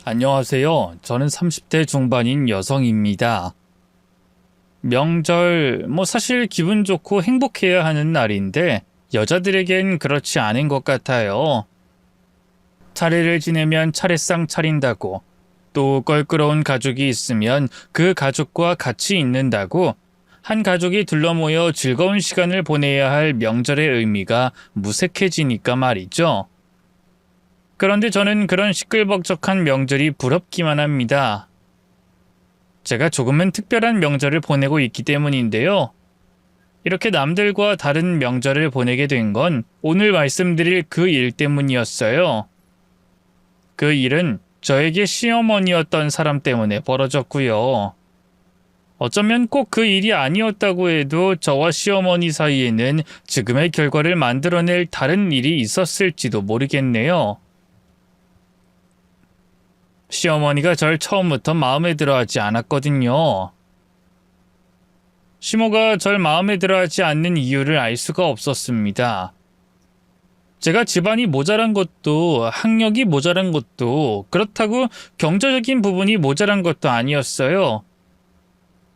안녕하세요. 저는 30대 중반인 여성입니다. 명절, 사실 기분 좋고 행복해야 하는 날인데 여자들에겐 그렇지 않은 것 같아요. 차례를 지내면 차례상 차린다고, 또 껄끄러운 가족이 있으면 그 가족과 같이 있는다고, 한 가족이 둘러모여 즐거운 시간을 보내야 할 명절의 의미가 무색해지니까 말이죠. 그런데 저는 그런 시끌벅적한 명절이 부럽기만 합니다. 제가 조금은 특별한 명절을 보내고 있기 때문인데요. 이렇게 남들과 다른 명절을 보내게 된 건 오늘 말씀드릴 그 일 때문이었어요. 그 일은 저에게 시어머니였던 사람 때문에 벌어졌고요. 어쩌면 꼭 그 일이 아니었다고 해도 저와 시어머니 사이에는 지금의 결과를 만들어낼 다른 일이 있었을지도 모르겠네요. 시어머니가 절 처음부터 마음에 들어하지 않았거든요. 시모가 절 마음에 들어하지 않는 이유를 알 수가 없었습니다. 제가 집안이 모자란 것도, 학력이 모자란 것도, 그렇다고 경제적인 부분이 모자란 것도 아니었어요.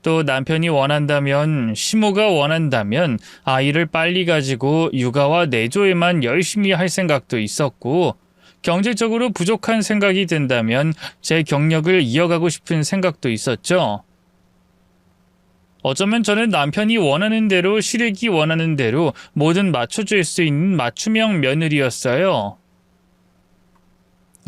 또 남편이 원한다면, 시모가 원한다면 아이를 빨리 가지고 육아와 내조에만 열심히 할 생각도 있었고, 경제적으로 부족한 생각이 든다면 제 경력을 이어가고 싶은 생각도 있었죠. 어쩌면 저는 남편이 원하는 대로, 시댁이 원하는 대로 뭐든 맞춰줄 수 있는 맞춤형 며느리였어요.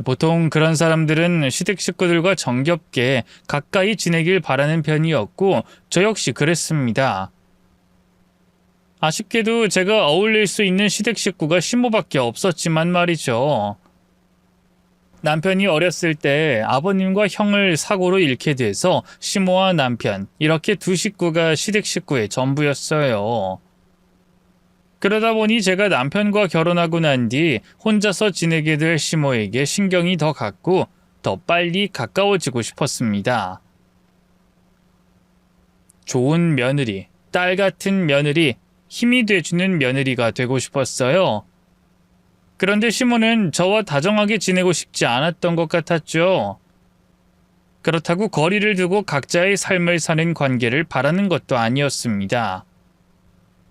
보통 그런 사람들은 시댁 식구들과 정겹게 가까이 지내길 바라는 편이었고, 저 역시 그랬습니다. 아쉽게도 제가 어울릴 수 있는 시댁 식구가 시모밖에 없었지만 말이죠. 남편이 어렸을 때 아버님과 형을 사고로 잃게 돼서 시모와 남편, 이렇게 두 식구가 시댁 식구의 전부였어요. 그러다 보니 제가 남편과 결혼하고 난 뒤 혼자서 지내게 될 시모에게 신경이 더 갔고 더 빨리 가까워지고 싶었습니다. 좋은 며느리, 딸 같은 며느리, 힘이 돼주는 며느리가 되고 싶었어요. 그런데 시모는 저와 다정하게 지내고 싶지 않았던 것 같았죠. 그렇다고 거리를 두고 각자의 삶을 사는 관계를 바라는 것도 아니었습니다.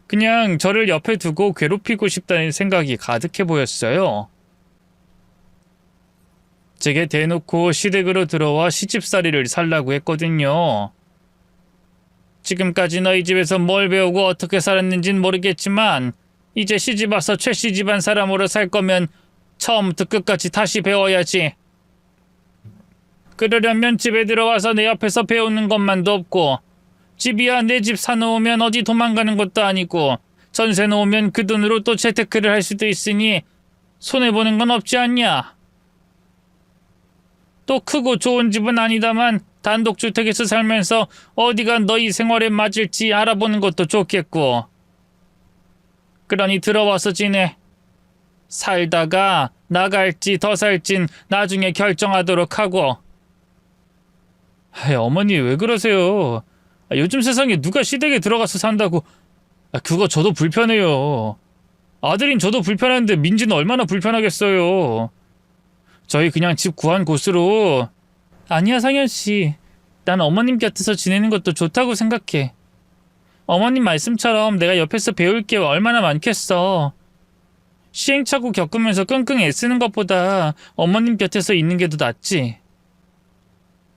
그냥 저를 옆에 두고 괴롭히고 싶다는 생각이 가득해 보였어요. 제게 대놓고 시댁으로 들어와 시집살이를 살라고 했거든요. 지금까지 너희 집에서 뭘 배우고 어떻게 살았는진 모르겠지만 이제 시집 와서 최씨 집안 사람으로 살 거면 처음부터 끝까지 다시 배워야지. 그러려면 집에 들어와서 내 옆에서 배우는 것만도 없고, 집이야 내 집 사놓으면 어디 도망가는 것도 아니고, 전세 놓으면 그 돈으로 또 재테크를 할 수도 있으니 손해보는 건 없지 않냐. 또 크고 좋은 집은 아니다만 단독주택에서 살면서 어디가 너희 생활에 맞을지 알아보는 것도 좋겠고. 그러니 들어와서 지내. 살다가 나갈지 더 살진 나중에 결정하도록 하고. 어머니 왜 그러세요? 요즘 세상에 누가 시댁에 들어가서 산다고. 그거 저도 불편해요. 아들인 저도 불편한데 민지는 얼마나 불편하겠어요. 저희 그냥 집 구한 곳으로. 아니야 상현씨. 난 어머님 곁에서 지내는 것도 좋다고 생각해. 어머님 말씀처럼 내가 옆에서 배울 게 얼마나 많겠어. 시행착오 겪으면서 끙끙 애쓰는 것보다 어머님 곁에서 있는 게 더 낫지.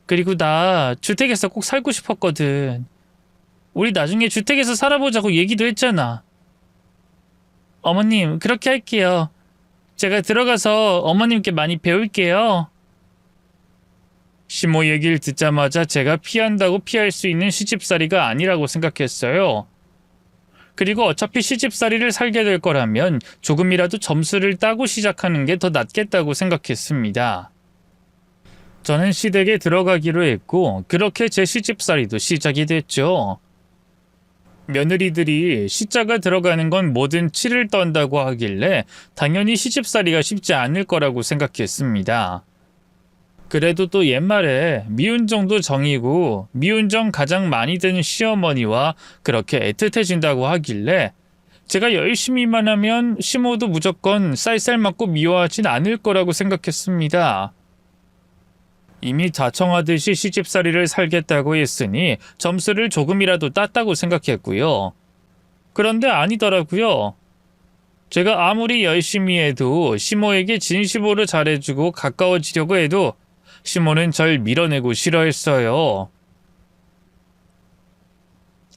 그리고 나 주택에서 꼭 살고 싶었거든. 우리 나중에 주택에서 살아보자고 얘기도 했잖아. 어머님, 그렇게 할게요. 제가 들어가서 어머님께 많이 배울게요. 시모 얘기를 듣자마자 제가 피한다고 피할 수 있는 시집살이가 아니라고 생각했어요. 그리고 어차피 시집살이를 살게 될 거라면 조금이라도 점수를 따고 시작하는 게 더 낫겠다고 생각했습니다. 저는 시댁에 들어가기로 했고 그렇게 제 시집살이도 시작이 됐죠. 며느리들이 시자가 들어가는 건 뭐든 치를 떤다고 하길래 당연히 시집살이가 쉽지 않을 거라고 생각했습니다. 그래도 또 옛말에 미운 정도 정이고 미운 정 가장 많이 드는 시어머니와 그렇게 애틋해진다고 하길래 제가 열심히만 하면 시모도 무조건 쌀쌀 맞고 미워하진 않을 거라고 생각했습니다. 이미 자청하듯이 시집살이를 살겠다고 했으니 점수를 조금이라도 땄다고 생각했고요. 그런데 아니더라고요. 제가 아무리 열심히 해도 시모에게 진심으로 잘해주고 가까워지려고 해도 시모는 절 밀어내고 싫어했어요.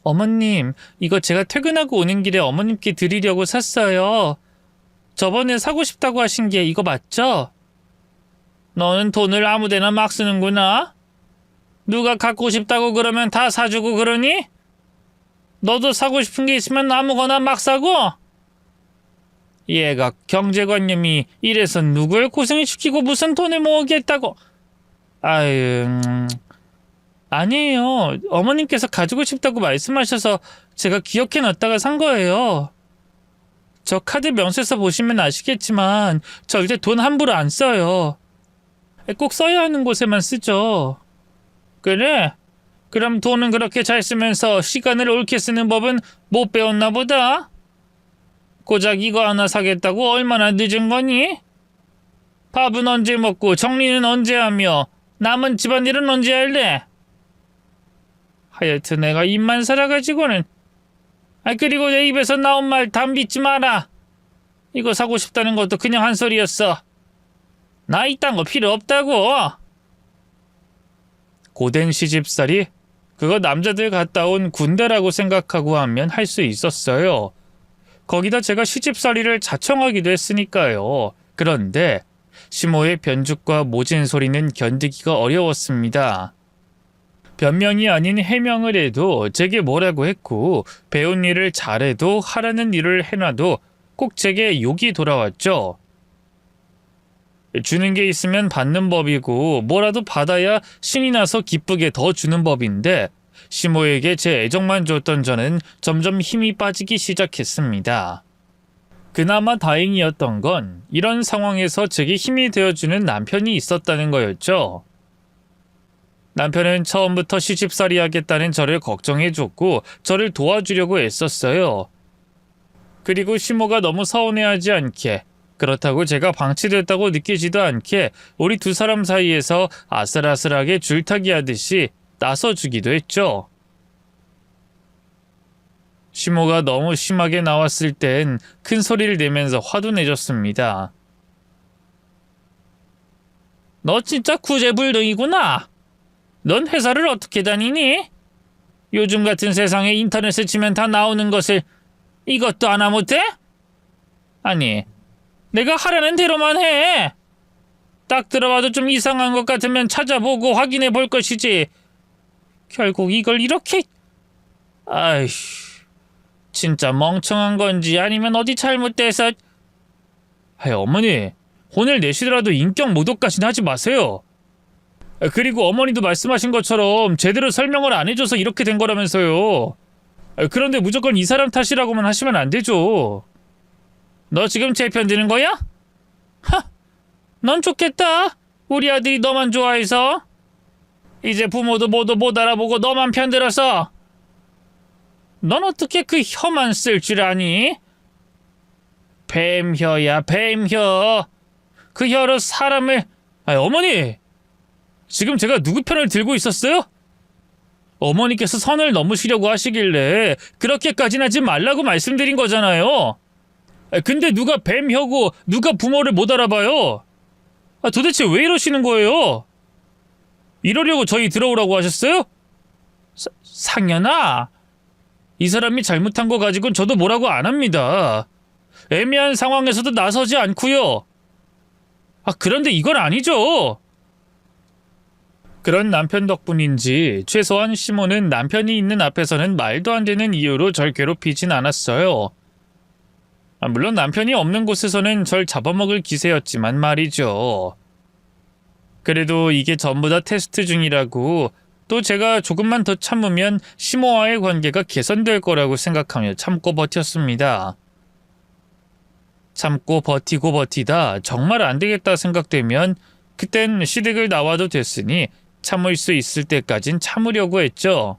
어머님, 이거 제가 퇴근하고 오는 길에 어머님께 드리려고 샀어요. 저번에 사고 싶다고 하신 게 이거 맞죠? 너는 돈을 아무데나 막 쓰는구나. 누가 갖고 싶다고 그러면 다 사주고 그러니? 너도 사고 싶은 게 있으면 아무거나 막 사고? 얘가 경제관념이 이래서 누굴 고생시키고 무슨 돈을 모으겠다고. 아유, 아니에요. 어머님께서 가지고 싶다고 말씀하셔서 제가 기억해놨다가 산 거예요. 저 카드 명세서 보시면 아시겠지만 절대 돈 함부로 안 써요. 꼭 써야 하는 곳에만 쓰죠. 그래? 그럼 돈은 그렇게 잘 쓰면서 시간을 옳게 쓰는 법은 못 배웠나 보다? 고작 이거 하나 사겠다고 얼마나 늦은 거니? 밥은 언제 먹고 정리는 언제 하며 남은 집안일은 언제 할래? 하여튼 내가 입만 살아가지고는. 그리고 내 입에서 나온 말 다 믿지 마라. 이거 사고 싶다는 것도 그냥 한 소리였어. 나 이딴 거 필요 없다고. 고된 시집살이? 그거 남자들 갔다 온 군대라고 생각하고 하면 할 수 있었어요. 거기다 제가 시집살이를 자청하기도 했으니까요. 그런데 시모의 변죽과 모진 소리는 견디기가 어려웠습니다. 변명이 아닌 해명을 해도 제게 뭐라고 했고 배운 일을 잘해도 하라는 일을 해놔도 꼭 제게 욕이 돌아왔죠. 주는 게 있으면 받는 법이고 뭐라도 받아야 신이 나서 기쁘게 더 주는 법인데 시모에게 제 애정만 줬던 저는 점점 힘이 빠지기 시작했습니다. 그나마 다행이었던 건 이런 상황에서 제게 힘이 되어주는 남편이 있었다는 거였죠. 남편은 처음부터 시집살이 하겠다는 저를 걱정해줬고 저를 도와주려고 애썼어요. 그리고 시모가 너무 서운해하지 않게, 그렇다고 제가 방치됐다고 느끼지도 않게 우리 두 사람 사이에서 아슬아슬하게 줄타기 하듯이 나서주기도 했죠. 시모가 너무 심하게 나왔을 땐 큰 소리를 내면서 화도 내줬습니다. 너 진짜 구제불능이구나. 넌 회사를 어떻게 다니니? 요즘 같은 세상에 인터넷에 치면 다 나오는 것을 이것도 하나 못해? 아니, 내가 하라는 대로만 해. 딱 들어봐도 좀 이상한 것 같으면 찾아보고 확인해 볼 것이지. 결국 이걸 이렇게... 아휴, 진짜 멍청한 건지 아니면 어디 잘못돼서... 어머니, 혼을 내시더라도 인격 모독까지는 하지 마세요. 그리고 어머니도 말씀하신 것처럼 제대로 설명을 안 해줘서 이렇게 된 거라면서요. 그런데 무조건 이 사람 탓이라고만 하시면 안 되죠. 너 지금 제 편 드는 거야? 넌 좋겠다. 우리 아들이 너만 좋아해서. 이제 부모도 모두 못 알아보고 너만 편들어서. 넌 어떻게 그 혀만 쓸 줄 아니? 뱀혀야 뱀혀. 그 혀로 사람을... 어머니! 지금 제가 누구 편을 들고 있었어요? 어머니께서 선을 넘으시려고 하시길래 그렇게까지는 하지 말라고 말씀드린 거잖아요. 근데 누가 뱀혀고 누가 부모를 못 알아봐요? 도대체 왜 이러시는 거예요? 이러려고 저희 들어오라고 하셨어요? 상년아, 이 사람이 잘못한 거 가지고는 저도 뭐라고 안 합니다. 애매한 상황에서도 나서지 않고요. 그런데 이건 아니죠. 그런 남편 덕분인지 최소한 시모는 남편이 있는 앞에서는 말도 안 되는 이유로 절 괴롭히진 않았어요. 물론 남편이 없는 곳에서는 절 잡아먹을 기세였지만 말이죠. 그래도 이게 전부 다 테스트 중이라고, 또 제가 조금만 더 참으면 시모와의 관계가 개선될 거라고 생각하며 참고 버텼습니다. 참고 버티고 버티다 정말 안 되겠다 생각되면 그땐 시댁을 나와도 됐으니 참을 수 있을 때까진 참으려고 했죠.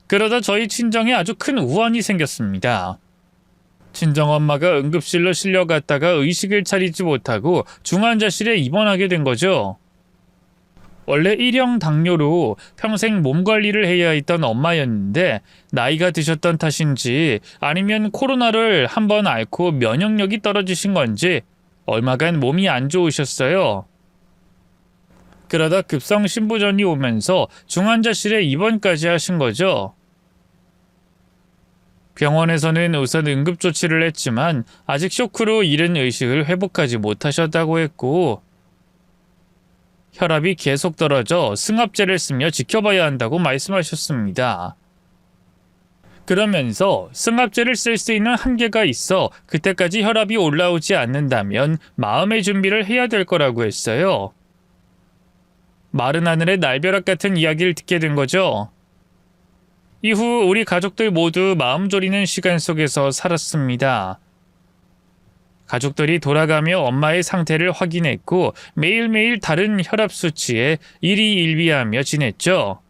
그러다 저희 친정에 아주 큰 우환이 생겼습니다. 친정엄마가 응급실로 실려갔다가 의식을 차리지 못하고 중환자실에 입원하게 된 거죠. 원래 1형 당뇨로 평생 몸 관리를 해야 했던 엄마였는데 나이가 드셨던 탓인지 아니면 코로나를 한번 앓고 면역력이 떨어지신 건지 얼마간 몸이 안 좋으셨어요. 그러다 급성 신부전이 오면서 중환자실에 입원까지 하신 거죠. 병원에서는 우선 응급조치를 했지만 아직 쇼크로 잃은 의식을 회복하지 못하셨다고 했고 혈압이 계속 떨어져 승합제를 쓰며 지켜봐야 한다고 말씀하셨습니다. 그러면서 승합제를 쓸 수 있는 한계가 있어 그때까지 혈압이 올라오지 않는다면 마음의 준비를 해야 될 거라고 했어요. 마른 하늘의 날벼락 같은 이야기를 듣게 된 거죠. 이후 우리 가족들 모두 마음 졸이는 시간 속에서 살았습니다. 가족들이 돌아가며 엄마의 상태를 확인했고 매일매일 다른 혈압 수치에 일희일비하며 지냈죠.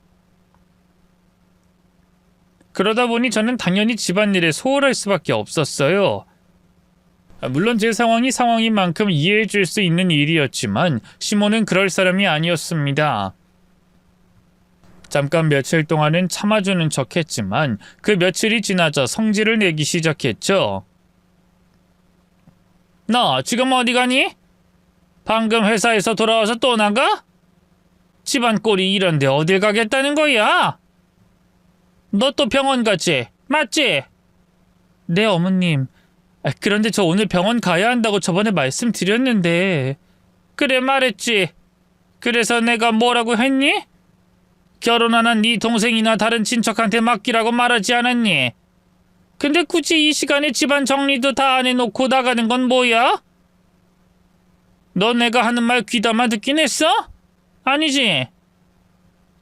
그러다 보니 저는 당연히 집안일에 소홀할 수밖에 없었어요. 물론 제 상황인 만큼 이해해 줄 수 있는 일이었지만 시모는 그럴 사람이 아니었습니다. 잠깐 며칠 동안은 참아주는 척했지만 그 며칠이 지나자 성질을 내기 시작했죠. 너 지금 어디 가니? 방금 회사에서 돌아와서 또 나가? 집안 꼴이 이런데 어딜 가겠다는 거야? 너 또 병원 갔지? 맞지? 네, 어머님. 그런데 저 오늘 병원 가야 한다고 저번에 말씀드렸는데. 그래, 말했지. 그래서 내가 뭐라고 했니? 결혼 안 한 네 동생이나 다른 친척한테 맡기라고 말하지 않았니? 근데 굳이 이 시간에 집안 정리도 다 안 해놓고 나가는 건 뭐야? 너 내가 하는 말 귀담아 듣긴 했어? 아니지?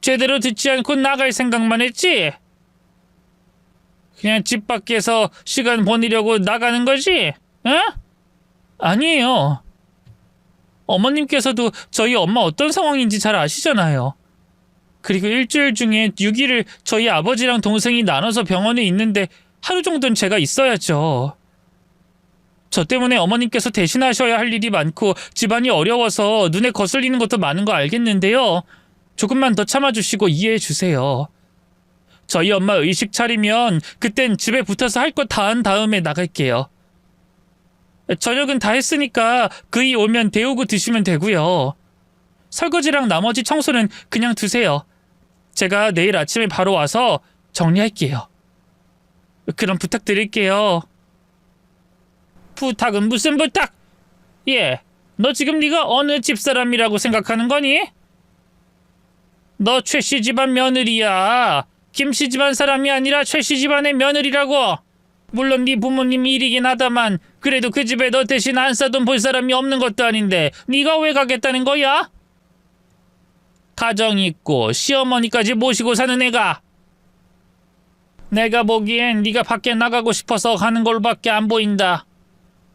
제대로 듣지 않고 나갈 생각만 했지? 그냥 집 밖에서 시간 보내려고 나가는 거지? 응? 아니에요. 어머님께서도 저희 엄마 어떤 상황인지 잘 아시잖아요. 그리고 일주일 중에 6일을 저희 아버지랑 동생이 나눠서 병원에 있는데 하루 정도는 제가 있어야죠. 저 때문에 어머님께서 대신하셔야 할 일이 많고 집안이 어려워서 눈에 거슬리는 것도 많은 거 알겠는데요. 조금만 더 참아주시고 이해해주세요. 저희 엄마 의식 차리면 그땐 집에 붙어서 할 거 다 한 다음에 나갈게요. 저녁은 다 했으니까 그이 오면 데우고 드시면 되고요. 설거지랑 나머지 청소는 그냥 두세요. 제가 내일 아침에 바로 와서 정리할게요. 그럼 부탁드릴게요. 부탁은 무슨 부탁? 예, 너 지금 네가 어느 집사람이라고 생각하는 거니? 너 최씨 집안 며느리야. 김씨 집안 사람이 아니라 최씨 집안의 며느리라고. 물론 네 부모님 일이긴 하다만 그래도 그 집에 너 대신 안 싸돈 볼 사람이 없는 것도 아닌데 네가 왜 가겠다는 거야? 가정 있고 시어머니까지 모시고 사는 애가. 내가 보기엔 네가 밖에 나가고 싶어서 가는 걸밖에 안 보인다.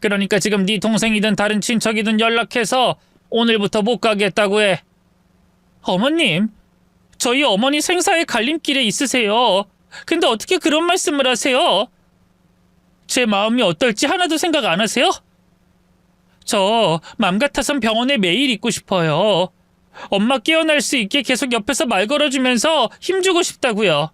그러니까 지금 네 동생이든 다른 친척이든 연락해서 오늘부터 못 가겠다고 해. 어머님, 저희 어머니 생사의 갈림길에 있으세요. 근데 어떻게 그런 말씀을 하세요? 제 마음이 어떨지 하나도 생각 안 하세요? 저 맘 같아선 병원에 매일 있고 싶어요. 엄마 깨어날 수 있게 계속 옆에서 말 걸어주면서 힘주고 싶다고요.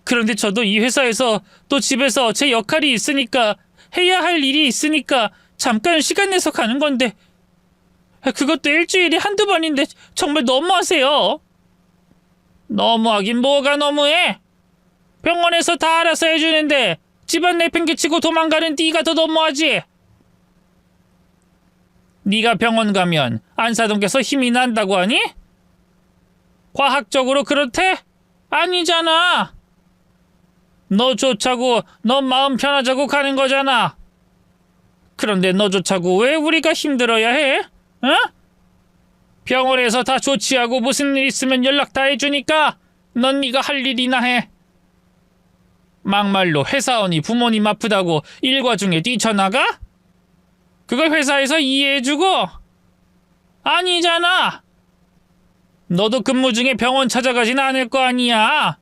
그런데 저도 이 회사에서 또 집에서 제 역할이 있으니까 해야 할 일이 있으니까 잠깐 시간 내서 가는 건데 그것도 일주일에 한두 번인데 정말 너무하세요. 너무하긴 뭐가 너무해? 병원에서 다 알아서 해주는데 집안 내팽개치고 도망가는 네가 더 너무하지. 네가 병원 가면 안사동께서 힘이 난다고 하니? 과학적으로 그렇대? 아니잖아. 너 좋자고 너 마음 편하자고 가는 거잖아. 그런데 너 좋자고 왜 우리가 힘들어야 해? 어? 병원에서 다 조치하고 무슨 일 있으면 연락 다 해주니까 넌 네가 할 일이나 해. 막말로 회사원이 부모님 아프다고 일과 중에 뛰쳐나가? 그걸 회사에서 이해해주고? 아니잖아. 너도 근무 중에 병원 찾아가진 않을 거 아니야.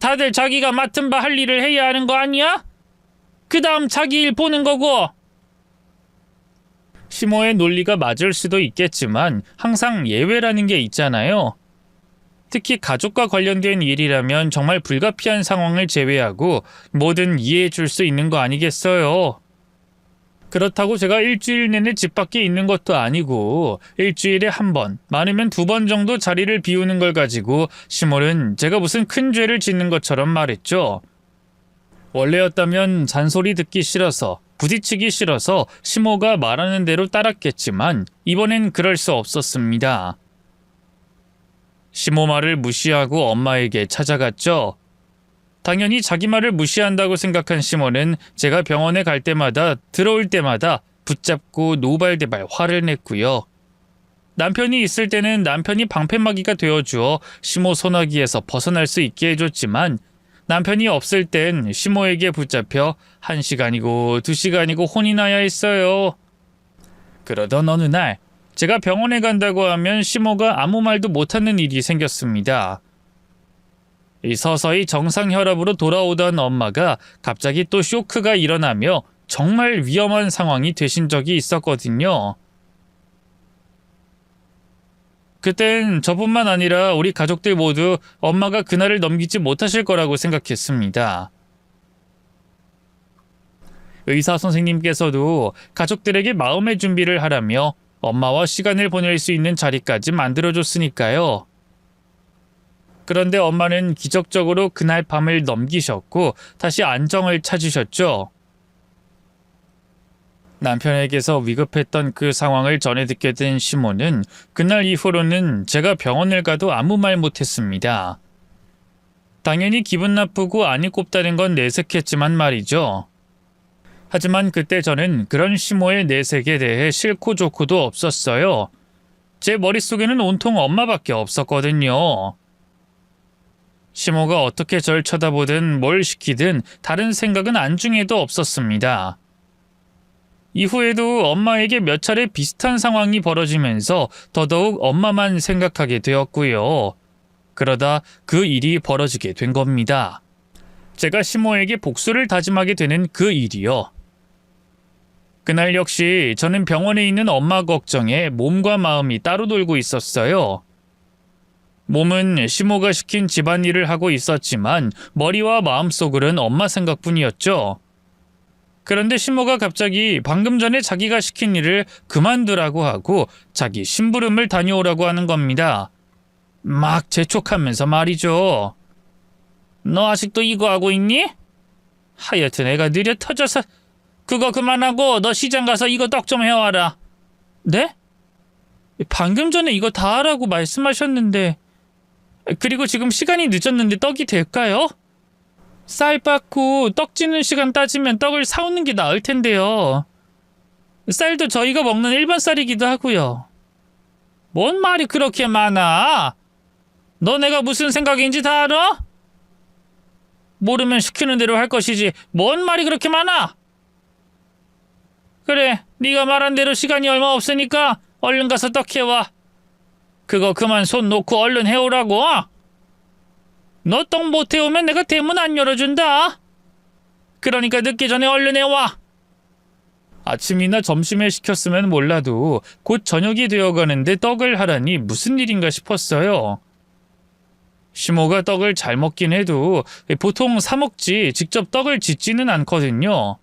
다들 자기가 맡은 바 할 일을 해야 하는 거 아니야? 그 다음 자기 일 보는 거고. 시모의 논리가 맞을 수도 있겠지만 항상 예외라는 게 있잖아요. 특히 가족과 관련된 일이라면 정말 불가피한 상황을 제외하고 뭐든 이해해 줄 수 있는 거 아니겠어요. 그렇다고 제가 일주일 내내 집 밖에 있는 것도 아니고 일주일에 한 번, 많으면 2번 정도 자리를 비우는 걸 가지고 시몰은 제가 무슨 큰 죄를 짓는 것처럼 말했죠. 원래였다면 잔소리 듣기 싫어서, 부딪히기 싫어서 시모가 말하는 대로 따랐겠지만 이번엔 그럴 수 없었습니다. 시모 말을 무시하고 엄마에게 찾아갔죠. 당연히 자기 말을 무시한다고 생각한 시모는 제가 병원에 갈 때마다 들어올 때마다 붙잡고 노발대발 화를 냈고요. 남편이 있을 때는 남편이 방패막이가 되어주어 시모 소나기에서 벗어날 수 있게 해줬지만 남편이 없을 땐 시모에게 붙잡혀 1시간이고 2시간이고 혼이 나야 했어요. 그러던 어느 날 제가 병원에 간다고 하면 시모가 아무 말도 못하는 일이 생겼습니다. 서서히 정상 혈압으로 돌아오던 엄마가 갑자기 또 쇼크가 일어나며 정말 위험한 상황이 되신 적이 있었거든요. 그땐 저뿐만 아니라 우리 가족들 모두 엄마가 그날을 넘기지 못하실 거라고 생각했습니다. 의사 선생님께서도 가족들에게 마음의 준비를 하라며 엄마와 시간을 보낼 수 있는 자리까지 만들어줬으니까요. 그런데 엄마는 기적적으로 그날 밤을 넘기셨고 다시 안정을 찾으셨죠. 남편에게서 위급했던 그 상황을 전해 듣게 된 시모는 그날 이후로는 제가 병원을 가도 아무 말 못했습니다. 당연히 기분 나쁘고 안이 꼽다는 건 내색했지만 말이죠. 하지만 그때 저는 그런 시모의 내색에 대해 싫고 좋고도 없었어요. 제 머릿속에는 온통 엄마밖에 없었거든요. 시모가 어떻게 절 쳐다보든 뭘 시키든 다른 생각은 안중에도 없었습니다. 이후에도 엄마에게 몇 차례 비슷한 상황이 벌어지면서 더더욱 엄마만 생각하게 되었고요. 그러다 그 일이 벌어지게 된 겁니다. 제가 시모에게 복수를 다짐하게 되는 그 일이요. 그날 역시 저는 병원에 있는 엄마 걱정에 몸과 마음이 따로 놀고 있었어요. 몸은 시모가 시킨 집안일을 하고 있었지만 머리와 마음속으론 엄마 생각뿐이었죠. 그런데 시모가 갑자기 방금 전에 자기가 시킨 일을 그만두라고 하고 자기 심부름을 다녀오라고 하는 겁니다. 막 재촉하면서 말이죠. 너 아직도 이거 하고 있니? 하여튼 애가 느려 터져서 그거 그만하고 너 시장 가서 이거 떡 좀 해와라. 네? 방금 전에 이거 다 하라고 말씀하셨는데 그리고 지금 시간이 늦었는데 떡이 될까요? 쌀 빻고 떡 찌는 시간 따지면 떡을 사오는 게 나을 텐데요. 쌀도 저희가 먹는 일반 쌀이기도 하고요. 뭔 말이 그렇게 많아? 너 내가 무슨 생각인지 다 알아? 모르면 시키는 대로 할 것이지 뭔 말이 그렇게 많아? 그래, 네가 말한 대로 시간이 얼마 없으니까 얼른 가서 떡 해와. 그거 그만 손 놓고 얼른 해오라고. 너 떡 못 해오면 내가 대문 안 열어준다. 그러니까 늦기 전에 얼른 해와. 아침이나 점심에 시켰으면 몰라도 곧 저녁이 되어가는데 떡을 하라니 무슨 일인가 싶었어요. 시모가 떡을 잘 먹긴 해도 보통 사 먹지 직접 떡을 짓지는 않거든요.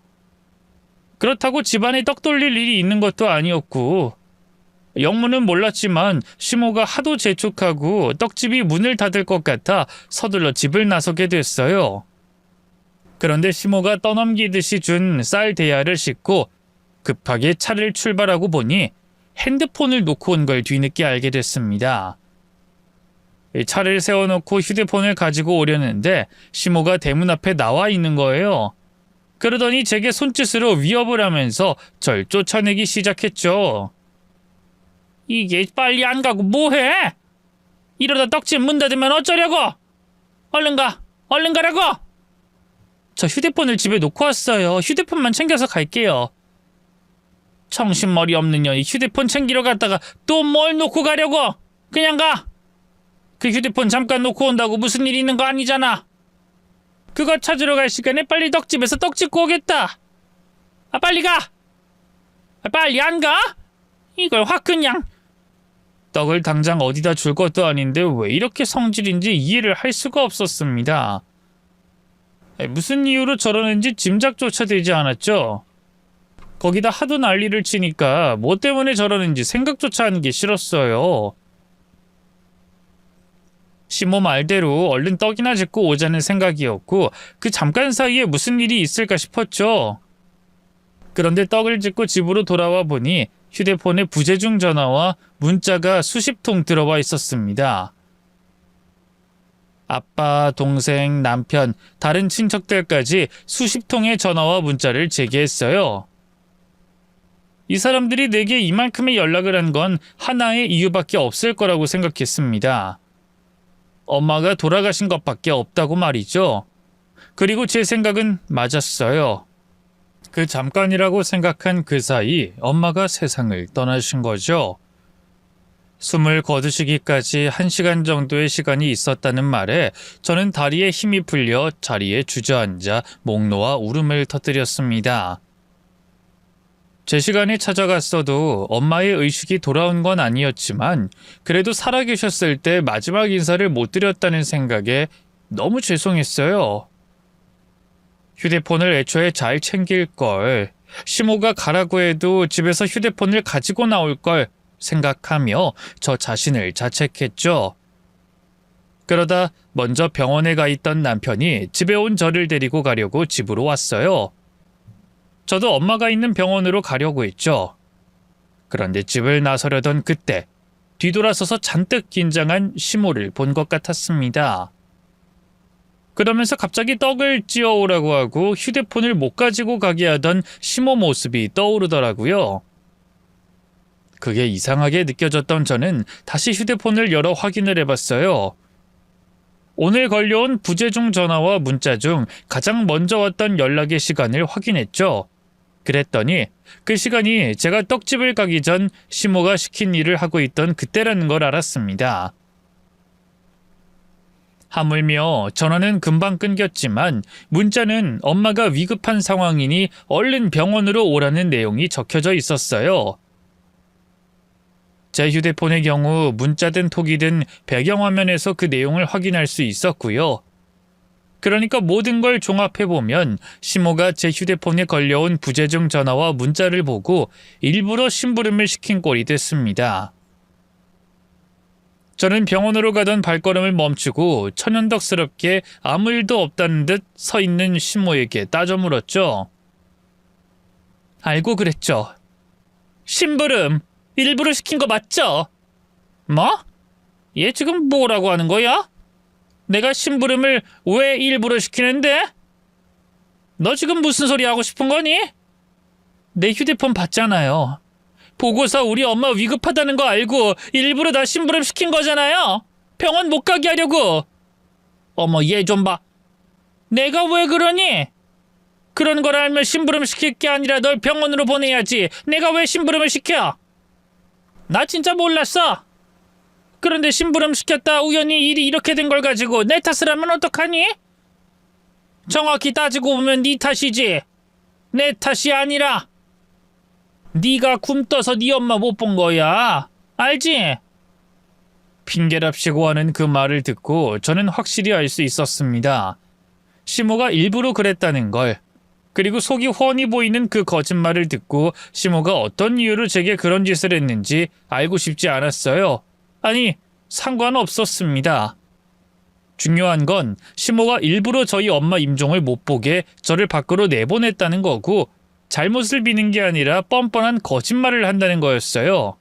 그렇다고 집안에 떡 돌릴 일이 있는 것도 아니었고 영문은 몰랐지만 시모가 하도 재촉하고 떡집이 문을 닫을 것 같아 서둘러 집을 나서게 됐어요. 그런데 시모가 떠넘기듯이 준 쌀 대야를 싣고 급하게 차를 출발하고 보니 핸드폰을 놓고 온 걸 뒤늦게 알게 됐습니다. 차를 세워놓고 휴대폰을 가지고 오려는데 시모가 대문 앞에 나와 있는 거예요. 그러더니 제게 손짓으로 위협을 하면서 절 쫓아내기 시작했죠. 이게 빨리 안 가고 뭐해? 이러다 떡집 문 닫으면 어쩌려고? 얼른 가! 얼른 가라고! 저 휴대폰을 집에 놓고 왔어요. 휴대폰만 챙겨서 갈게요. 정신머리 없는 년이 휴대폰 챙기러 갔다가 또 뭘 놓고 가려고? 그냥 가! 그 휴대폰 잠깐 놓고 온다고 무슨 일 있는 거 아니잖아. 그거 찾으러 갈 시간에 빨리 떡집에서 떡 짓고 오겠다. 아, 빨리 가. 아, 빨리 안 가? 이걸 확 그냥. 떡을 당장 어디다 줄 것도 아닌데 왜 이렇게 성질인지 이해를 할 수가 없었습니다. 무슨 이유로 저러는지 짐작조차 되지 않았죠. 거기다 하도 난리를 치니까 뭐 때문에 저러는지 생각조차 하는 게 싫었어요. 시모 말대로 얼른 떡이나 짓고 오자는 생각이었고 그 잠깐 사이에 무슨 일이 있을까 싶었죠. 그런데 떡을 짓고 집으로 돌아와 보니 휴대폰에 부재중 전화와 문자가 수십 통 들어와 있었습니다. 아빠, 동생, 남편, 다른 친척들까지 수십 통의 전화와 문자를 제게 했어요. 이 사람들이 내게 이만큼의 연락을 한 건 하나의 이유밖에 없을 거라고 생각했습니다. 엄마가 돌아가신 것밖에 없다고 말이죠. 그리고 제 생각은 맞았어요. 그 잠깐이라고 생각한 그 사이 엄마가 세상을 떠나신 거죠. 숨을 거두시기까지 1시간 정도의 시간이 있었다는 말에 저는 다리에 힘이 풀려 자리에 주저앉아 목 놓아 울음을 터뜨렸습니다. 제 시간에 찾아갔어도 엄마의 의식이 돌아온 건 아니었지만 그래도 살아계셨을 때 마지막 인사를 못 드렸다는 생각에 너무 죄송했어요. 휴대폰을 애초에 잘 챙길 걸, 시모가 가라고 해도 집에서 휴대폰을 가지고 나올 걸 생각하며 저 자신을 자책했죠. 그러다 먼저 병원에 가 있던 남편이 집에 온 저를 데리고 가려고 집으로 왔어요. 저도 엄마가 있는 병원으로 가려고 했죠. 그런데 집을 나서려던 그때 뒤돌아서서 잔뜩 긴장한 시모를 본 것 같았습니다. 그러면서 갑자기 떡을 찌어오라고 하고 휴대폰을 못 가지고 가게 하던 시모 모습이 떠오르더라고요. 그게 이상하게 느껴졌던 저는 다시 휴대폰을 열어 확인을 해봤어요. 오늘 걸려온 부재중 전화와 문자 중 가장 먼저 왔던 연락의 시간을 확인했죠. 그랬더니 그 시간이 제가 떡집을 가기 전 시모가 시킨 일을 하고 있던 그때라는 걸 알았습니다. 하물며 전화는 금방 끊겼지만 문자는 엄마가 위급한 상황이니 얼른 병원으로 오라는 내용이 적혀져 있었어요. 제 휴대폰의 경우 문자든 톡이든 배경화면에서 그 내용을 확인할 수 있었고요. 그러니까 모든 걸 종합해보면 시모가 제 휴대폰에 걸려온 부재중 전화와 문자를 보고 일부러 심부름을 시킨 꼴이 됐습니다. 저는 병원으로 가던 발걸음을 멈추고 천연덕스럽게 아무 일도 없다는 듯 서 있는 시모에게 따져 물었죠. 알고 그랬죠. 심부름 일부러 시킨 거 맞죠? 뭐? 얘 지금 뭐라고 하는 거야? 내가 심부름을 왜 일부러 시키는데? 너 지금 무슨 소리 하고 싶은 거니? 내 휴대폰 봤잖아요. 보고서 우리 엄마 위급하다는 거 알고 일부러 다 심부름 시킨 거잖아요. 병원 못 가게 하려고. 어머, 얘 좀 봐. 내가 왜 그러니? 그런 걸 알면 심부름 시킬 게 아니라 널 병원으로 보내야지. 내가 왜 심부름을 시켜? 나 진짜 몰랐어. 그런데 심부름 시켰다 우연히 일이 이렇게 된 걸 가지고 내 탓을 하면 어떡하니? 정확히 따지고 보면 네 탓이지. 내 탓이 아니라 네가 굶떠서 네 엄마 못 본 거야. 알지? 핑계랍시고 하는 그 말을 듣고 저는 확실히 알 수 있었습니다. 시모가 일부러 그랬다는 걸. 그리고 속이 훤히 보이는 그 거짓말을 듣고 시모가 어떤 이유로 제게 그런 짓을 했는지 알고 싶지 않았어요. 아니, 상관없었습니다. 중요한 건 시모가 일부러 저희 엄마 임종을 못 보게 저를 밖으로 내보냈다는 거고 잘못을 비는 게 아니라 뻔뻔한 거짓말을 한다는 거였어요.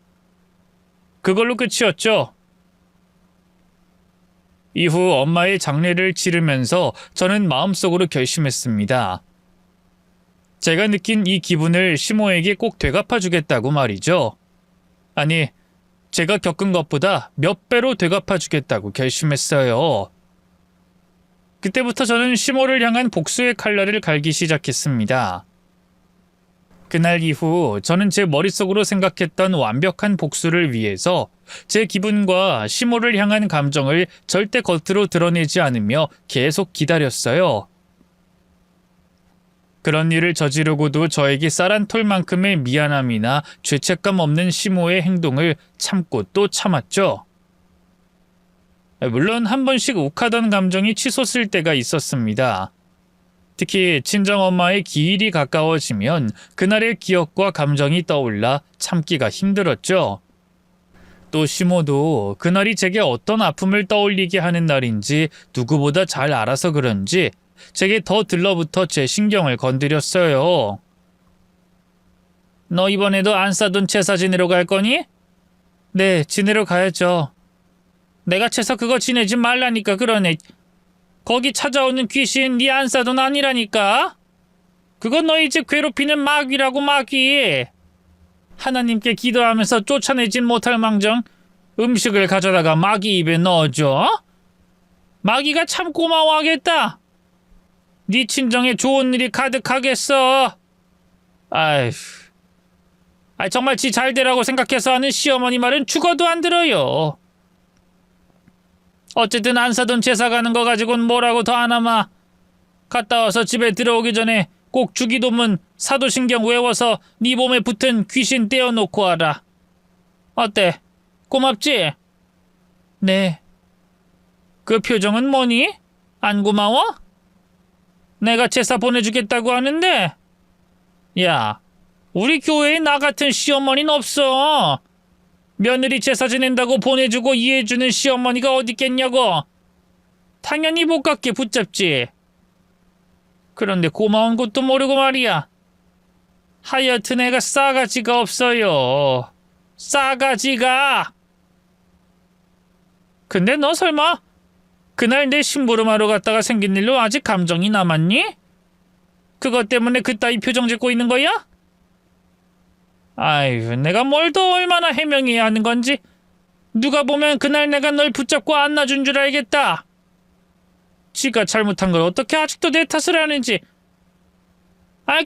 그걸로 끝이었죠. 이후 엄마의 장례를 치르면서 저는 마음속으로 결심했습니다. 제가 느낀 이 기분을 시모에게 꼭 되갚아주겠다고 말이죠. 아니, 제가 겪은 것보다 몇 배로 되갚아주겠다고 결심했어요. 그때부터 저는 시모를 향한 복수의 칼날을 갈기 시작했습니다. 그날 이후 저는 제 머릿속으로 생각했던 완벽한 복수를 위해서 제 기분과 시모를 향한 감정을 절대 겉으로 드러내지 않으며 계속 기다렸어요. 그런 일을 저지르고도 저에게 쌀한 톨만큼의 미안함이나 죄책감 없는 시모의 행동을 참고 또 참았죠. 물론 한 번씩 욱하던 감정이 치솟을 때가 있었습니다. 특히 친정엄마의 기일이 가까워지면 그날의 기억과 감정이 떠올라 참기가 힘들었죠. 또 시모도 그날이 제게 어떤 아픔을 떠올리게 하는 날인지 누구보다 잘 알아서 그런지 제게 더 들러붙어 제 신경을 건드렸어요. 너 이번에도 안 싸둔 제사 지내러 갈 거니? 네, 지내러 가야죠. 내가 제사 그거 지내지 말라니까 그러네. 거기 찾아오는 귀신 네 안 싸돈 아니라니까. 그건 너희 집 괴롭히는 마귀라고 마귀. 하나님께 기도하면서 쫓아내진 못할 망정 음식을 가져다가 마귀 입에 넣어줘. 마귀가 참 고마워하겠다. 네 친정에 좋은 일이 가득하겠어. 아휴. 정말 지 잘되라고 생각해서 하는 시어머니 말은 죽어도 안 들어요. 어쨌든 안 사돈 제사 가는 거 가지고는 뭐라고 더 안 하마. 갔다 와서 집에 들어오기 전에 꼭 주기도문 사도신경 외워서 네 몸에 붙은 귀신 떼어놓고 와라. 어때? 고맙지? 네. 그 표정은 뭐니? 안 고마워? 내가 제사 보내주겠다고 하는데. 야, 우리 교회에 나 같은 시어머니는 없어. 며느리 제사 지낸다고 보내주고 이해해주는 시어머니가 어딨겠냐고. 당연히 못 갖게 붙잡지. 그런데 고마운 것도 모르고 말이야. 하여튼 애가 싸가지가 없어요. 싸가지가. 근데 너 설마 그날 내 심부름하러 갔다가 생긴 일로 아직 감정이 남았니? 그것 때문에 그따위 표정 짓고 있는 거야? 아이고, 내가 뭘 더 얼마나 해명해야 하는 건지. 누가 보면 그날 내가 널 붙잡고 안아준 줄 알겠다. 지가 잘못한 걸 어떻게 아직도 내 탓을 하는지.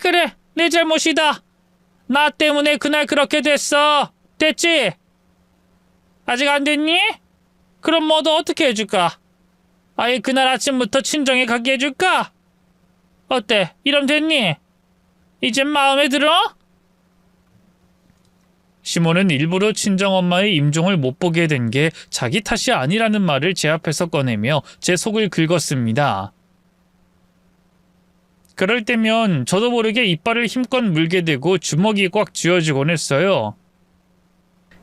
그래, 내 잘못이다. 나 때문에 그날 그렇게 됐어. 됐지? 아직 안 됐니? 그럼 뭐도 어떻게 해줄까? 아예 그날 아침부터 친정에 가게 해줄까? 어때? 이럼 됐니? 이젠 마음에 들어? 시모는 일부러 친정엄마의 임종을 못 보게 된 게 자기 탓이 아니라는 말을 제 앞에서 꺼내며 제 속을 긁었습니다. 그럴 때면 저도 모르게 이빨을 힘껏 물게 되고 주먹이 꽉 쥐어지곤 했어요.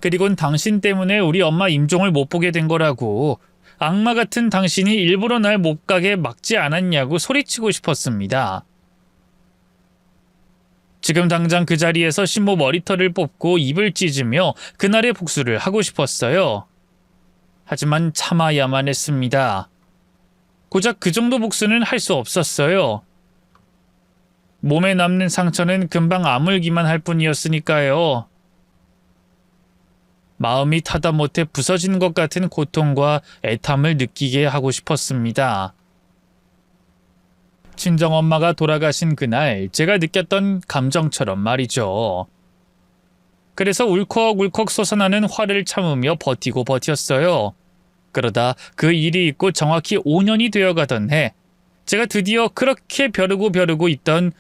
그리곤 당신 때문에 우리 엄마 임종을 못 보게 된 거라고, 악마 같은 당신이 일부러 날 못 가게 막지 않았냐고 소리치고 싶었습니다. 지금 당장 그 자리에서 신모 머리털을 뽑고 입을 찢으며 그날의 복수를 하고 싶었어요. 하지만 참아야만 했습니다. 고작 그 정도 복수는 할 수 없었어요. 몸에 남는 상처는 금방 아물기만 할 뿐이었으니까요. 마음이 타다 못해 부서진 것 같은 고통과 애탐을 느끼게 하고 싶었습니다. 친정엄마가 돌아가신 그날 제가 느꼈던 감정처럼 말이죠. 그래서 울컥울컥 솟아나는 화를 참으며 버티고 버텼어요. 그러다 그 일이 있고 정확히 5년이 되어가던 해, 제가 드디어 그렇게 벼르고 있던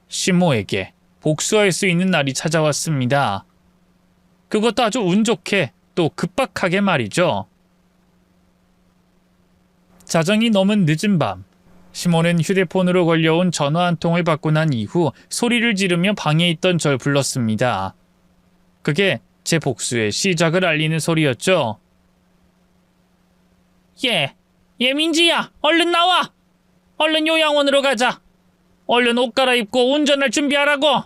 시모에게 복수할 수 있는 날이 찾아왔습니다. 그것도 아주 운 좋게 또 급박하게 말이죠. 자정이 넘은 늦은 밤, 시모는 휴대폰으로 걸려온 전화 한 통을 받고 난 이후 소리를 지르며 방에 있던 절 불렀습니다. 그게 제 복수의 시작을 알리는 소리였죠. 민지야, 얼른 나와. 얼른 요양원으로 가자. 얼른 옷 갈아입고 운전할 준비하라고.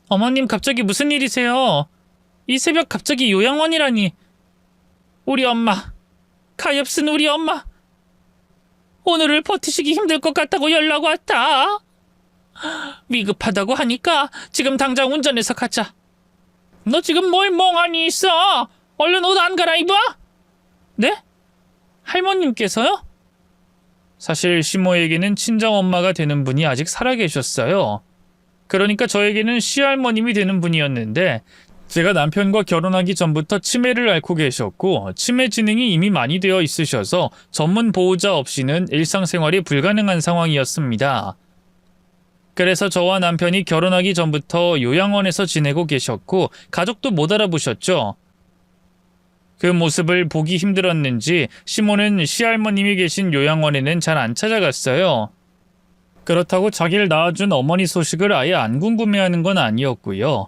어머님, 갑자기 무슨 일이세요? 이 새벽 갑자기 요양원이라니. 우리 엄마, 가엾은 우리 엄마. 오늘을 버티시기 힘들 것 같다고 연락 왔다. 위급하다고 하니까 지금 당장 운전해서 가자. 너 지금 뭘 멍하니 있어? 얼른 옷 안 갈아입어? 네? 할머님께서요? 사실 시모에게는 친정엄마가 되는 분이 아직 살아계셨어요. 그러니까 저에게는 시할머님이 되는 분이었는데 제가 남편과 결혼하기 전부터 치매를 앓고 계셨고 치매 진행이 이미 많이 되어 있으셔서 전문 보호자 없이는 일상생활이 불가능한 상황이었습니다. 그래서 저와 남편이 결혼하기 전부터 요양원에서 지내고 계셨고 가족도 못 알아보셨죠. 그 모습을 보기 힘들었는지 시모는 시할머님이 계신 요양원에는 잘 안 찾아갔어요. 그렇다고 자기를 낳아준 어머니 소식을 아예 안 궁금해하는 건 아니었고요.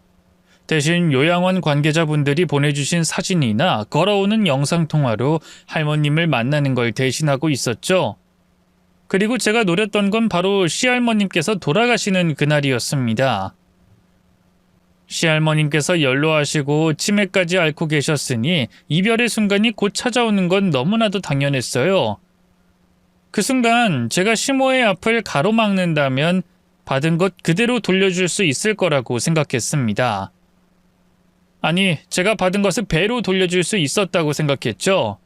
대신 요양원 관계자분들이 보내주신 사진이나 걸어오는 영상통화로 할머님을 만나는 걸 대신하고 있었죠. 그리고 제가 노렸던 건 바로 시할머님께서 돌아가시는 그날이었습니다. 시할머님께서 연로하시고 치매까지 앓고 계셨으니 이별의 순간이 곧 찾아오는 건 너무나도 당연했어요. 그 순간 제가 시모의 앞을 가로막는다면 받은 것 그대로 돌려줄 수 있을 거라고 생각했습니다. 아니, 제가 받은 것을 배로 돌려줄 수 있었다고 생각했죠.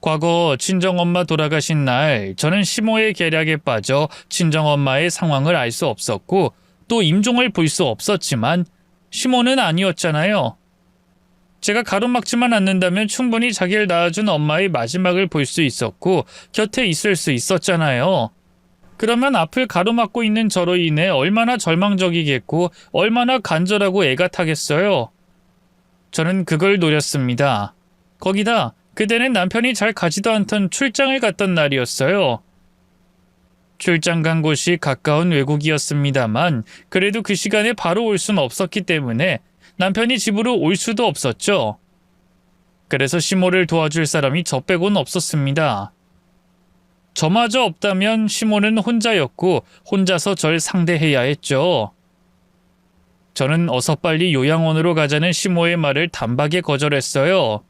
과거 친정엄마 돌아가신 날 저는 시모의 계략에 빠져 친정엄마의 상황을 알 수 없었고 또 임종을 볼 수 없었지만 시모는 아니었잖아요. 제가 가로막지만 않는다면 충분히 자기를 낳아준 엄마의 마지막을 볼 수 있었고 곁에 있을 수 있었잖아요. 그러면 앞을 가로막고 있는 저로 인해 얼마나 절망적이겠고 얼마나 간절하고 애가 타겠어요. 저는 그걸 노렸습니다. 거기다 그때는 남편이 잘 가지도 않던 출장을 갔던 날이었어요. 출장 간 곳이 가까운 외국이었습니다만 그래도 그 시간에 바로 올 수는 없었기 때문에 남편이 집으로 올 수도 없었죠. 그래서 시모를 도와줄 사람이 저 빼고는 없었습니다. 저마저 없다면 시모는 혼자였고 혼자서 절 상대해야 했죠. 저는 어서 빨리 요양원으로 가자는 시모의 말을 단박에 거절했어요.